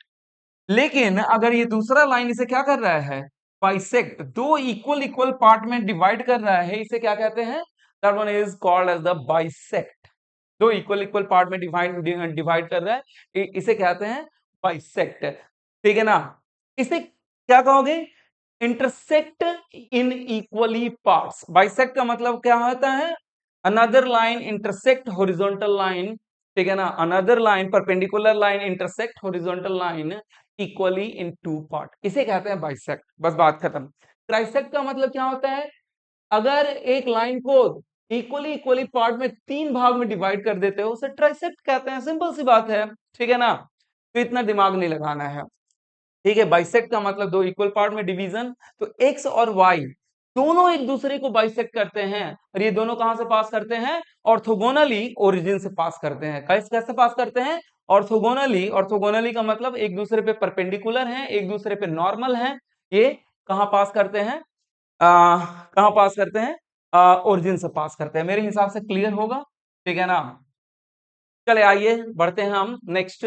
S1: लेकिन अगर ये दूसरा लाइन इसे क्या कर रहा है? बाइसेक्ट, दो इक्वल इक्वल पार्ट में डिवाइड कर रहा है, इसे क्या कहते हैं? That one is called as the bisect. दो इक्वल इक्वल पार्ट में डिवाइड कर रहा है, इसे कहते हैं बाइसेक्ट। ठीक है ना? इसे क्या कहोगे? Intersect in equally parts. बाइसेक्ट का मतलब क्या होता है? Another line intersect horizontal line. ठीक है ना? Another line perpendicular line intersect horizontal line equally in two part, इसे कहते हैं बाइसेक्ट। बस बात खत्म। ट्राइसेक्ट का मतलब क्या होता है? अगर एक लाइन को इक्वली इक्वली पार्ट में तीन भाग में डिवाइड कर देते हो, उसे ट्राइसेक्ट कहते हैं। सिंपल सी बात है। ठीक है ना? तो इतना दिमाग नहीं लगाना है। ठीक है, बाइसेक्ट का मतलब दो इक्वल पार्ट में डिवीजन। तो एक्स और वाई दोनों एक दूसरे को बाइसेक्ट करते हैं, और ये दोनों कहां से पास करते हैं? ऑर्थोगोनली, ओरिजिन से पास करते हैं। कैसे पास करते हैं? ऑर्थोगोनली। ऑर्थोगोनली का मतलब एक दूसरे पे परपेंडिकुलर हैं, एक दूसरे पे नॉर्मल हैं। ये कहां पास करते हैं? कहां पास करते हैं? ओरिजिन से पास करते हैं। मेरे हिसाब से क्लियर होगा। ठीक है ना? चले आइए बढ़ते हैं हम नेक्स्ट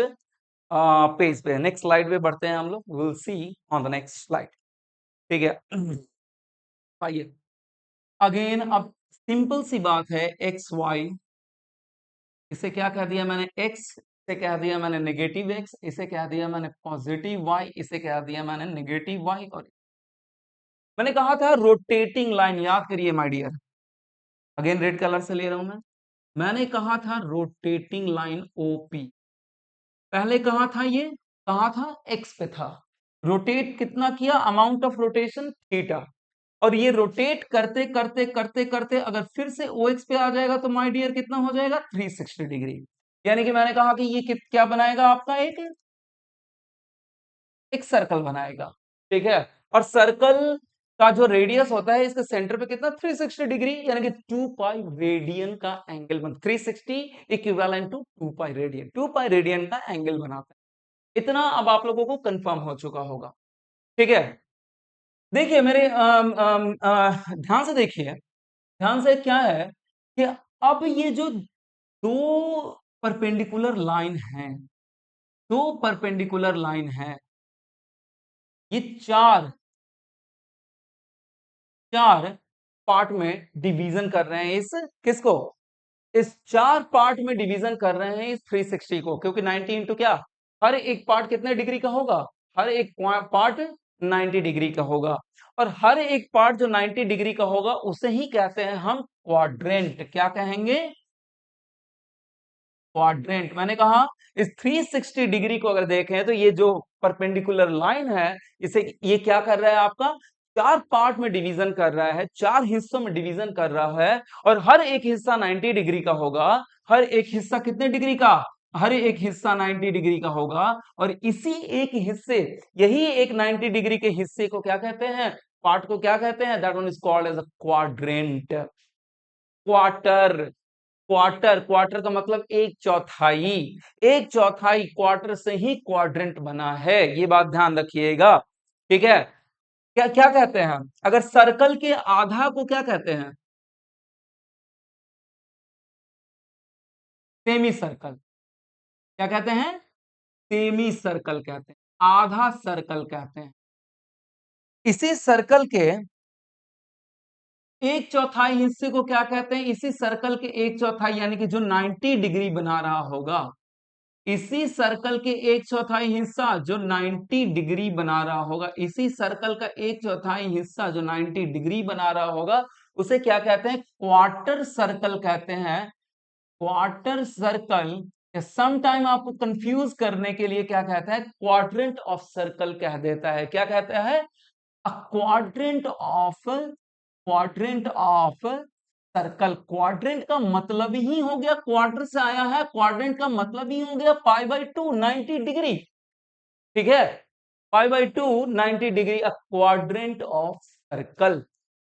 S1: पेज पे, नेक्स्ट स्लाइड पे बढ़ते हैं हम लोग। Will see on the next slide. ठीक है, आइए अगेन। अब सिंपल सी बात है, एक्स वाई, इसे क्या कह दिया मैंने? एक्स, इसे कह दिया मैंने नेगेटिव एक्स, इसे कह दिया मैंने पॉजिटिव वाई, इसे कह दिया मैंने नेगेटिव वाई। और मैंने कहा था रोटेटिंग लाइन, याद करिए my dear. Again red colour से ले रहा हूं मैं। मैंने कहा था रोटेटिंग लाइन ओपी। पहले कहा था ये? कहा था? एक्स पे था। रोटेट कितना किया? Amount of rotation theta. और ये रोटेट करते करते करते करते अगर फिर से ओ एक्स पे आ जाएगा तो माय डियर कितना हो जाएगा? 360 डिग्री। यानी कि मैंने कहा कि ये क्या बनाएगा आपका? एक सर्कल बनाएगा। ठीक है? और सर्कल का जो रेडियस होता है, इसके सेंटर पे कितना? 360 डिग्री, यानी कि 2 पाई रेडियन का एंगल बन 360 equivalent to 2 pi radian, 2 pi radian का एंगल बनाता है। इतना अब आप लोगों को कंफर्म हो चुका होगा। ठीक है? देखिए मेरे ध्यान से देखिए, ध्यान से। क्या है कि अब ये जो दो परपेंडिकुलर लाइन है, दो परपेंडिकुलर लाइन है, ये चार चार पार्ट में डिवीजन कर रहे हैं। इस किसको? इस चार पार्ट में डिवीजन कर रहे हैं इस 360 को, क्योंकि 90 इंटू क्या? हर एक पार्ट कितने डिग्री का होगा? हर एक पार्ट 90 डिग्री का होगा। और हर एक पार्ट जो 90 डिग्री का होगा उसे ही कहते हैं हम क्वाड्रेंट। क्या कहेंगे? क्वाड्रेंट। मैंने कहा इस 360 डिग्री को अगर देखें तो ये जो परपेंडिकुलर लाइन है, इसे ये क्या कर रहा है आपका? चार पार्ट में डिवीजन कर रहा है, चार हिस्सों में डिवीजन कर रहा है। और हर एक हिस्सा 90 डिग्री का होगा। हर एक हिस्सा कितने डिग्री का? हर एक हिस्सा 90 डिग्री का होगा। और इसी एक हिस्से, यही एक 90 डिग्री के हिस्से को क्या कहते हैं? पार्ट को क्या कहते हैं? That one is called as a quadrant. Quarter, quarter, quarter का मतलब एक चौथाई। एक चौथाई क्वार्टर से ही क्वाड्रेंट बना है, ये बात ध्यान रखिएगा। ठीक है? क्या क्या कहते हैं हम? अगर सर्कल के आधा को क्या कहते हैं? Semi circle. क्या कहते हैं? सेमी सर्कल कहते हैं, आधा सर्कल कहते हैं। इसी सर्कल के एक चौथाई हिस्से को क्या कहते हैं? इसी सर्कल के एक चौथाई यानी कि जो 90 डिग्री बना रहा होगा, इसी सर्कल के एक चौथाई हिस्सा जो 90 डिग्री बना रहा होगा, इसी सर्कल का एक चौथाई हिस्सा जो 90 डिग्री बना रहा होगा, उसे क्या कहते हैं? क्वार्टर सर्कल कहते हैं। क्वार्टर सर्कल सम टाइम आपको कंफ्यूज करने के लिए क्या कहता है? क्वाड्रेंट ऑफ सर्कल कह देता है। क्या कहता है? अ क्वाड्रेंट ऑफ सर्कल। क्वाड्रेंट का मतलब ही हो गया, क्वार्टर से आया है, क्वाड्रेंट का मतलब ही हो गया पाई बाई 2 90 डिग्री। ठीक है, pi by 2 90 degree, a quadrant of circle.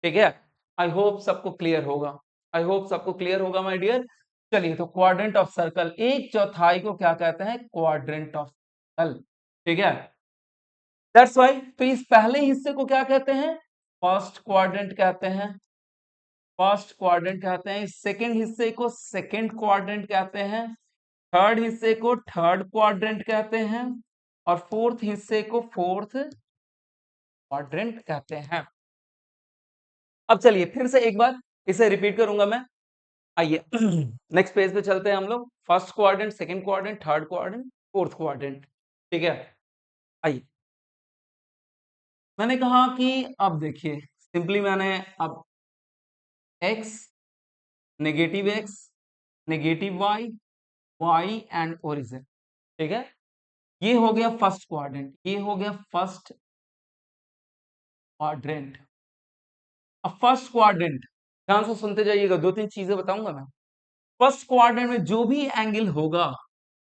S1: ठीक है, आई होप सबको क्लियर होगा, आई होप सबको क्लियर होगा माय डियर। चलिए, तो क्वाड्रेंट ऑफ सर्कल, एक चौथाई को क्या कहते हैं? Quadrant of circle. ठीक है, दैट्स वाई। तो इस पहले हिस्से को क्या कहते हैं? फर्स्ट क्वाड्रेंट कहते हैं, फर्स्ट क्वाड्रेंट कहते हैं। सेकंड हिस्से को सेकंड क्वाड्रेंट कहते हैं, थर्ड हिस्से को थर्ड क्वाड्रेंट कहते हैं, और फोर्थ हिस्से को फोर्थ क्वाड्रेंट कहते हैं। अब चलिए फिर से एक बार इसे रिपीट करूंगा मैं। आइए नेक्स्ट पेज पे चलते हैं हम लोग। First quadrant, second quadrant, third quadrant, fourth quadrant. ठीक है, आइए। मैंने कहा कि अब देखिए, सिंपली मैंने अब x, negative x, negative y, y and origin. ठीक है, ये हो गया फर्स्ट क्वाड्रेंट, ये हो गया फर्स्ट क्वाड्रेंट। अब फर्स्ट क्वाड्रेंट ध्यान से सुनते जाइएगा, दो तीन चीजें बताऊंगा मैं। फर्स्ट क्वाड्रेंट में जो भी एंगल होगा,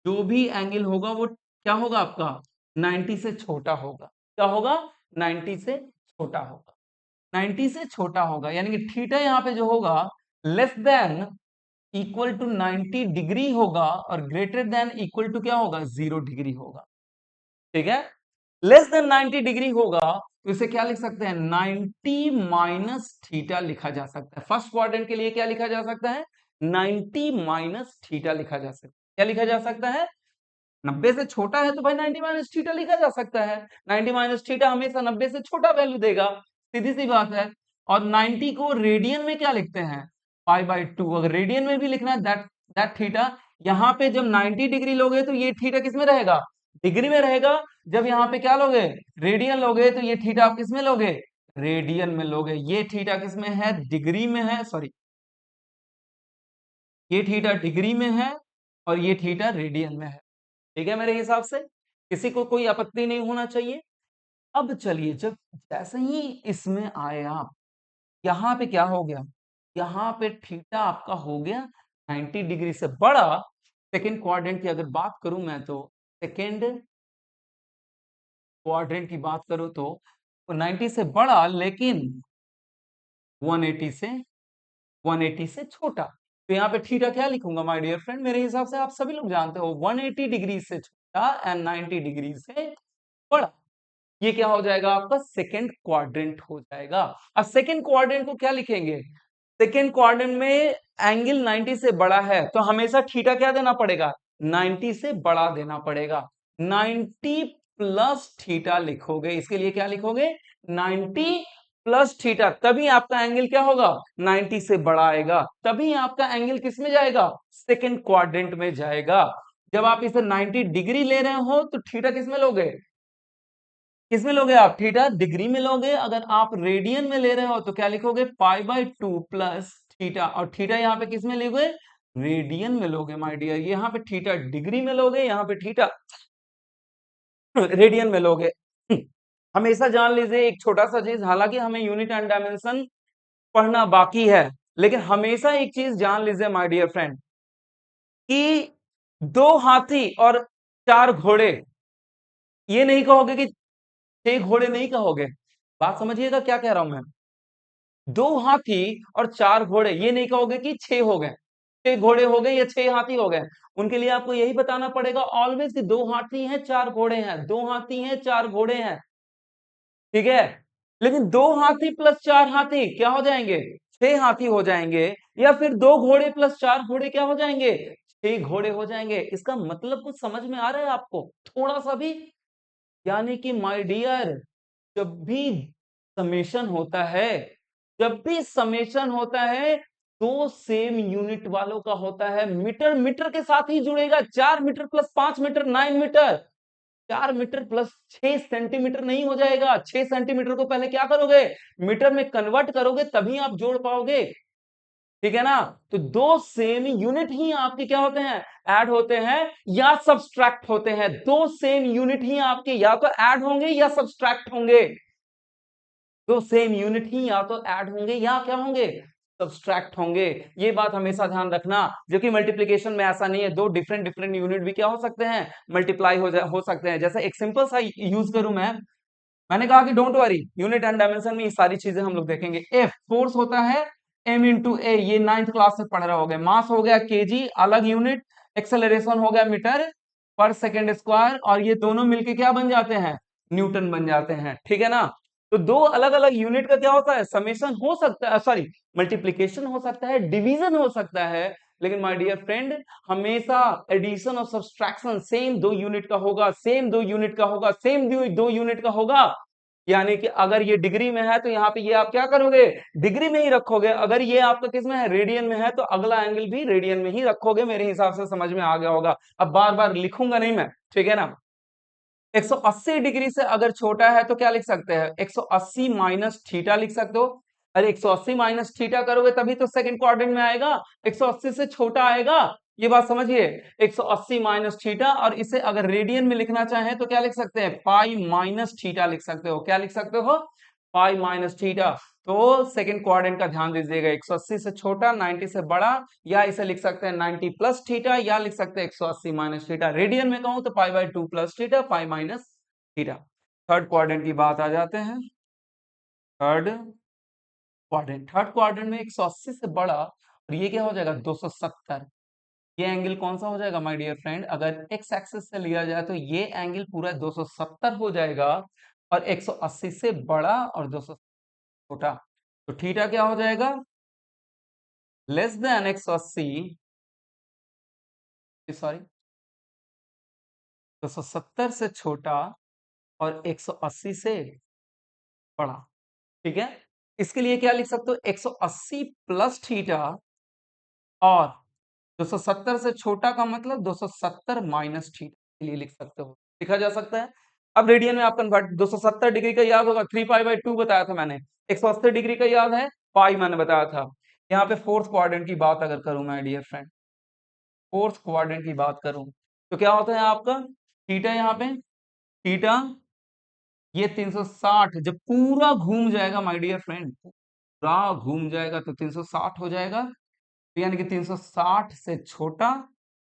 S1: जो भी एंगल होगा वो क्या होगा? आपका 90 से छोटा होगा। क्या होगा? 90 से छोटा होगा। 90 से छोटा होगा यानी कि थीटा यहाँ पे जो होगा less than equal to 90 degree होगा, और ग्रेटर देन इक्वल टू क्या होगा? 0 डिग्री होगा। ठीक है, लेस देन 90 डिग्री होगा तो इसे क्या लिख सकते हैं? 90 माइनस थीटा लिखा जा सकता है। फर्स्ट क्वाड्रेंट के लिए क्या लिखा जा सकता है? 90 माइनस थीटा लिखा जा सकता है। क्या लिखा जा सकता है? 90 से छोटा है तो भाई 90 माइनस थीटा लिखा जा सकता है। 90 माइनस थीटा हमेशा 90 से छोटा वैल्यू देगा, सीधी सी बात है। और 90 को रेडियन में क्या लिखते हैं? Pi by 2। अगर रेडियन में भी लिखना है दैट थीटा, यहाँ पे जब 90 डिग्री लोगे तो ये थीटा किस में रहेगा? डिग्री में रहेगा। जब यहाँ पे क्या लोगे? रेडियन लोगे तो ये थीटा आप किस में लोगे? रेडियन में लोगे। ये थीटा किस में है? डिग्री में है, सॉरी, ये थीटा डिग्री में है और ये थीटा रेडियन में है। ठीक है, मेरे हिसाब से किसी को कोई आपत्ति नहीं होना चाहिए। अब चलिए, जब जैसे ही इसमें आए आप, यहाँ पे क्या हो गया? यहाँ पे थीटा आपका हो गया 90 डिग्री से बड़ा। सेकेंड क्वाड्रेंट की अगर बात करूं मैं, तो सेकेंड क्वाड्रेंट की बात करूं तो 90 से बड़ा, लेकिन 180 से 180 से छोटा। तो यहाँ पे थीटा क्या लिखूंगा माय डियर फ्रेंड? मेरे हिसाब से आप सभी लोग जानते हो 180 डिग्री से छोटा एंड 90 डिग्री से बड़ा। ये क्या हो जाएगा? आपका सेकेंड क्वाड्रेंट हो जाएगा। अब सेकेंड क्वाड्रेंट को क्या लिखेंगे? सेकेंड क्वाड्रेंट में एंगल 90 से बड़ा है तो हमेशा थीटा क्या देना पड़ेगा? 90 से बड़ा देना पड़ेगा। 90 प्लस थीटा लिखोगे। इसके लिए क्या लिखोगे? 90 प्लस थीटा, तभी आपका एंगल क्या होगा? 90 से बड़ा आएगा, तभी आपका एंगल किस में जाएगा? सेकेंड क्वाड्रेंट में जाएगा। जब आप इसे 90 डिग्री ले रहे हो तो थीटा किस में लोगे? किसमें लोगे आप? थीटा डिग्री में लोगे। अगर आप रेडियन में ले रहे हो तो क्या लिखोगे? पाई बाई 2 प्लस थीटा, और थीटा यहाँ पे किसमें लोगे? रेडियन में लोगे माय डियर। यहाँ पे थीटा डिग्री में लोगे, यहाँ पे थीटा रेडियन में लोगे। हमेशा जान लीजिए एक छोटा सा चीज, हालांकि हमें यूनिट एंड डायमेंशन पढ़ना बाकी है, लेकिन हमेशा एक चीज जान लीजिए माय डियर फ्रेंड, कि दो हाथी और चार घोड़े, ये नहीं कहोगे कि 6 घोड़े नहीं कहोगे। बात समझिएगा क्या कह रहा हूं मैं? दो हाथी और चार घोड़े, ये नहीं कहोगे कि 6 हो गए, 6 घोड़े हो गए या 6 हाथी हो गए। उनके लिए आपको यही बताना पड़ेगा ऑलवेज कि 2 हाथी हैं 4 घोड़े हैं, 2 हाथी हैं 4 घोड़े हैं। ठीक है, लेकिन 2 हाथी प्लस 4 हाथी क्या हो जाएंगे? 6 हाथी हो जाएंगे। या फिर 2 घोड़े प्लस 4 घोड़े क्या हो जाएंगे? 6 घोड़े हो जाएंगे। इसका मतलब कुछ समझ में आ रहा है आपको? थोड़ा सा भी। यानी कि माय डियर, जब भी समेशन होता है जब भी समेशन होता है दो सेम यूनिट वालों का होता है। मीटर मीटर के साथ ही जुड़ेगा। 4 metre plus 5 metre 9 metre. 4 metre plus 6 centimetre नहीं हो जाएगा। 6 सेंटीमीटर को पहले क्या करोगे, मीटर में कन्वर्ट करोगे, तभी आप जोड़ पाओगे। ठीक है ना। तो दो सेम यूनिट ही आपके क्या होते हैं, ऐड होते हैं या सब्सट्रैक्ट होते हैं। दो सेम यूनिट ही आपके या तो ऐड होंगे या सब्सट्रैक्ट होंगे। दो सेम यूनिट ही या तो ऐड होंगे या क्या होंगे, सब्सट्रैक्ट होंगे। ये बात हमेशा ध्यान रखना। जो कि मल्टीप्लिकेशन में ऐसा नहीं है, दो डिफरेंट डिफरेंट यूनिट भी क्या हो सकते हैं, मल्टीप्लाई हो सकते हैं। जैसे एक सिंपल सा यूज करूं मैंने कहा कि don't worry, unit and dimension में ये सारी चीजें हम लोग देखेंगे। एफ फोर्स होता है एम इंटू ए, ये 9th क्लास से पढ़ रहे हो गए। मास हो गया केजी, अलग यूनिट। एक्सेलरेशन हो गया मीटर पर सेकेंड स्क्वायर, और ये दोनों मिलके क्या बन जाते हैं, न्यूटन बन जाते हैं। ठीक है ना। तो दो अलग अलग यूनिट का क्या होता है, समेशन हो सकता है, सॉरी मल्टीप्लीकेशन हो सकता है, डिवीजन हो सकता है, लेकिन माय डियर फ्रेंड हमेशा एडिशन और सब्सट्रैक्शन सेम दो यूनिट का होगा, सेम दो यूनिट का होगा, सेम दो यूनिट का होगा। यानी कि अगर ये डिग्री में है तो यहाँ पे ये आप क्या करोगे, डिग्री में ही रखोगे। अगर ये आपका किस में है, रेडियन में है, तो अगला एंगल भी रेडियन में ही रखोगे। मेरे हिसाब से समझ में आ गया होगा। अब बार बार लिखूंगा नहीं मैं, ठीक है ना। 180 डिग्री से अगर छोटा है तो क्या लिख सकते हैं, 180 माइनस थीटा लिख सकते हो। अरे 180 माइनस थीटा करोगे तभी तो सेकंड क्वाड्रेंट में आएगा, 180 से छोटा आएगा। ये बात समझिए, 180 माइनस थीटा, और इसे अगर रेडियन में लिखना चाहे तो क्या लिख सकते हैं, पाई माइनस थीटा लिख सकते हो। क्या लिख सकते हो, पाई माइनस थीटा। तो सेकंड क्वाड्रेंट का ध्यान दीजिएगा, 180 से छोटा 90 से बड़ा, या इसे लिख सकते हैं 90 प्लस थीटा, या लिख सकते हैं 180 माइनस थीटा। रेडियन में कहूं तो pi by 2 plus theta, pi minus theta. Third quadrant की बात आ जाते हैं। थर्ड क्वाड्रेंट में 180 से बड़ा, और ये क्या हो जाएगा 270। ये एंगल कौन सा हो जाएगा माय डियर फ्रेंड, अगर एक्स एक्सिस से लिया जाए तो ये एंगल पूरा 270 हो जाएगा, और 180 से बड़ा और 200 छोटा। तो थीटा क्या हो जाएगा, लेस देन 180, सॉरी 270 से छोटा और 180 से बड़ा। ठीक है। इसके लिए क्या लिख सकते हो, 180 प्लस थीटा, और 270 से छोटा का मतलब 270 माइनस थीटा के लिए लिख सकते हो, लिखा जा सकता है। अब रेडियन में आप कन्वर्ट, 270 डिग्री का याद होगा 3 पाई बाई 2 बताया था मैंने, 180 डिग्री का याद है, पाई मैंने बताया था। यहाँ पे फोर्थ क्वाड्रेंट की बात अगर करूं मैं डियर फ्रेंड, फोर्थ क्वाड्रेंट की बात करूं तो क्या होता है आपका, थीटा यहाँ पे, थीटा ये 360 जब पूरा घूम जाएगा माय डियर फ्रेंड, पूरा घूम जाएगा तो 360 हो जाएगा। तो यानी कि 360 से छोटा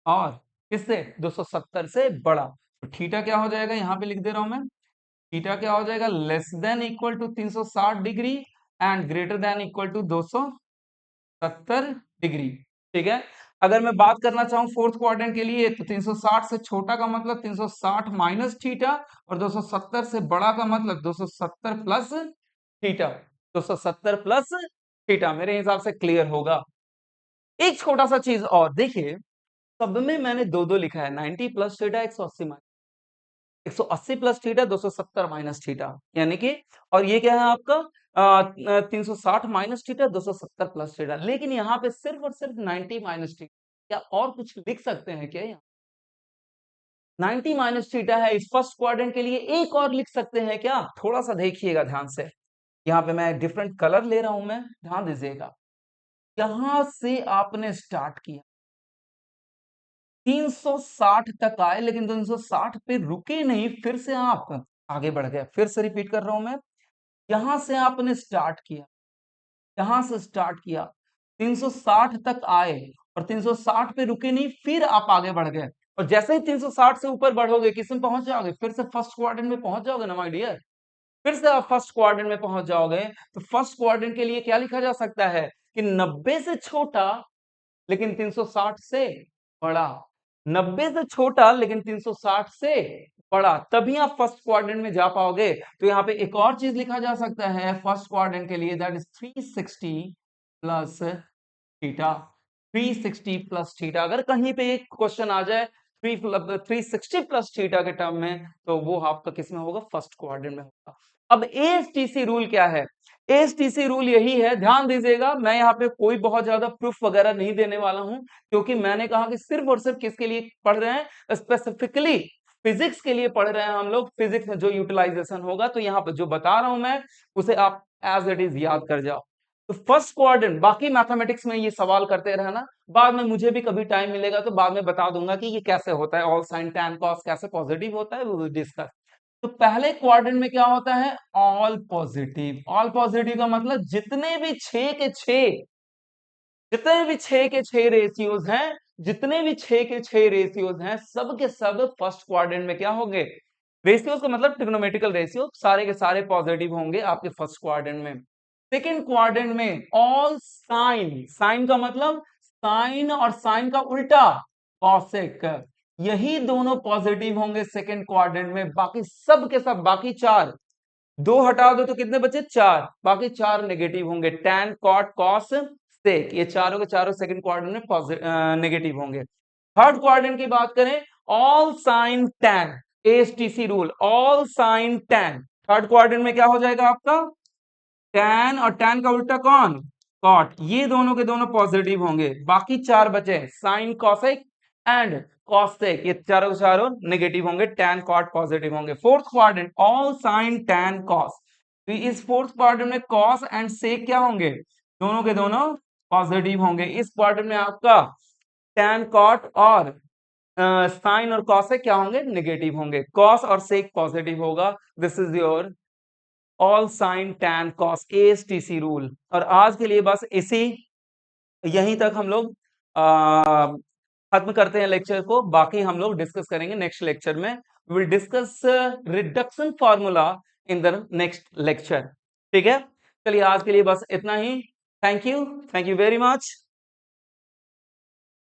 S1: और किससे 270 से बड़ा। तो थीटा क्या हो जाएगा, यहाँ पे लिख दे रहा हूं मैं, थीटा क्या हो जाएगा, less than equal to 360 degree and greater than equal to 270 degree. ठीक है। अगर मैं बात करना चाहूं फोर्थ क्वाड्रेंट के लिए, तो 360 से छोटा का मतलब 360 माइनस थीटा, और 270 से बड़ा का मतलब 270 प्लस थीटा। 270 प्लस थीटा मेरे हिसाब से क्लियर होगा। एक छोटा सा चीज और देखिए, सब में मैंने दो दो लिखा है, 90 plus theta, 180 minus, 180 plus theta, 270 minus theta, यानी कि, और ये क्या है आपका 360 माइनस थीटा, 270 प्लस थीटा। लेकिन यहाँ पे सिर्फ और सिर्फ 90 माइनस थीटा, क्या और कुछ लिख सकते हैं क्या यहाँ, 90 माइनस थीटा है इस फर्स्ट क्वाड्रेंट के लिए, एक और लिख सकते हैं क्या, थोड़ा सा देखिएगा ध्यान से। यहाँ पे मैं डिफरेंट कलर ले रहा हूं, मैं ध्यान दीजिएगा। यहां से आपने स्टार्ट किया, 360 तक आए, लेकिन 360 पे रुके नहीं, फिर से आप आगे बढ़ गए। फिर से रिपीट कर रहा हूं मैं, यहां से आपने स्टार्ट किया, यहां से स्टार्ट किया, 360 तक आए, और 360 पे रुके नहीं, फिर आप आगे बढ़ गए। और जैसे ही 360 से ऊपर बढ़ोगे किस में पहुंच जाओगे, फिर से फर्स्ट क्वाड्रेंट में पहुंच जाओगे ना माय डियर। फिर से आप फर्स्ट क्वाड्रेंट में पहुंच जाओगे। तो फर्स्ट क्वाड्रेंट के लिए क्या लिखा जा सकता है कि 90 से छोटा लेकिन 360 से बड़ा, 90 से छोटा लेकिन 360 से बड़ा, तभी आप फर्स्ट क्वाड्रेंट में जा पाओगे। तो यहाँ पे एक और चीज लिखा जा सकता है फर्स्ट क्वाड्रेंट के लिए, that is 360 plus theta. 360 plus theta, अगर कहीं पे एक क्वेश्चन आ जाए 360 प्लस थीटा के टर्म में, तो वो आपका किस में होगा, फर्स्ट क्वाड्रेंट में होगा। अब एएसटीसी रूल क्या है, एसटीसी रूल यही है, ध्यान दीजिएगा। मैं यहाँ पे कोई बहुत ज्यादा प्रूफ वगैरह नहीं देने वाला हूं, क्योंकि मैंने कहा कि सिर्फ और सिर्फ किसके लिए पढ़ रहे हैं, स्पेसिफिकली फिजिक्स के लिए पढ़ रहे हैं हम लोग। फिजिक्स में जो यूटिलाइजेशन होगा, तो यहाँ पर जो बता रहा हूं मैं, उसे आप एज इट इज याद कर जाओ। तो फर्स्ट क्वाड्रेंट, बाकी मैथमेटिक्स में ये सवाल करते रहना, बाद में मुझे भी कभी टाइम मिलेगा तो बाद में बता दूंगा कि ये कैसे होता है, ऑल साइन टैन कॉस कैसे पॉजिटिव होता है, वो डिस्कस। तो पहले क्वाड्रेंट में क्या होता है, ऑल पॉजिटिव। ऑल पॉजिटिव का मतलब जितने भी छह के छह, जितने भी छह के छह रेशियोज हैं, जितने भी छह के छह रेशियोज हैं, सब के सब फर्स्ट क्वाड्रेंट में क्या होंगे, रेशियोज का मतलब ट्रिग्नोमेट्रिकल रेशियो, सारे के सारे पॉजिटिव होंगे आपके फर्स्ट क्वाड्रेंट में। सेकेंड क्वाड्रेंट में ऑल साइन, साइन का मतलब साइन और साइन का उल्टा कॉसेक, यही दोनों पॉजिटिव होंगे सेकेंड क्वाड्रेंट में। बाकी सब के सब, बाकी चार, दो हटा दो तो कितने बचे, चार, बाकी चार नेगेटिव होंगे, टैन कॉट कॉस सेक, ये चारों के चारों सेकंड क्वाड्रेंट में नेगेटिव होंगे। थर्ड क्वाड्रेंट की बात करें, all sign tan, STC rule, all sign tan, third quadrant में क्या हो जाएगा आपका, टैन और टैन का उल्टा कौन, कॉट, ये दोनों के दोनों पॉजिटिव होंगे। बाकी चार बचे, साइन कॉसेक एंड कॉसेक, ये चारों के चारों नेगेटिव होंगे, टैन कॉट पॉजिटिव होंगे। Fourth quadrant all sign tan cos, तो इस फोर्थ क्वाड्रेंट में कॉस एंड सेक क्या होंगे, दोनों के दोनों पॉजिटिव होंगे। इस क्वाड्रेंट में आपका टैन कॉट और साइन और कॉसेक क्या होंगे, नेगेटिव होंगे, कॉस और सेक पॉजिटिव होगा। This is your all sign tan cos STC rule. और आज के लिए बस इसी, यहीं तक हम लोग खत्म करते हैं लेक्चर को, बाकी हम लोग डिस्कस करेंगे नेक्स्ट लेक्चर में। Will discuss reduction formula in the next lecture, ठीक है। चलिए आज के लिए बस इतना ही। Thank you very much.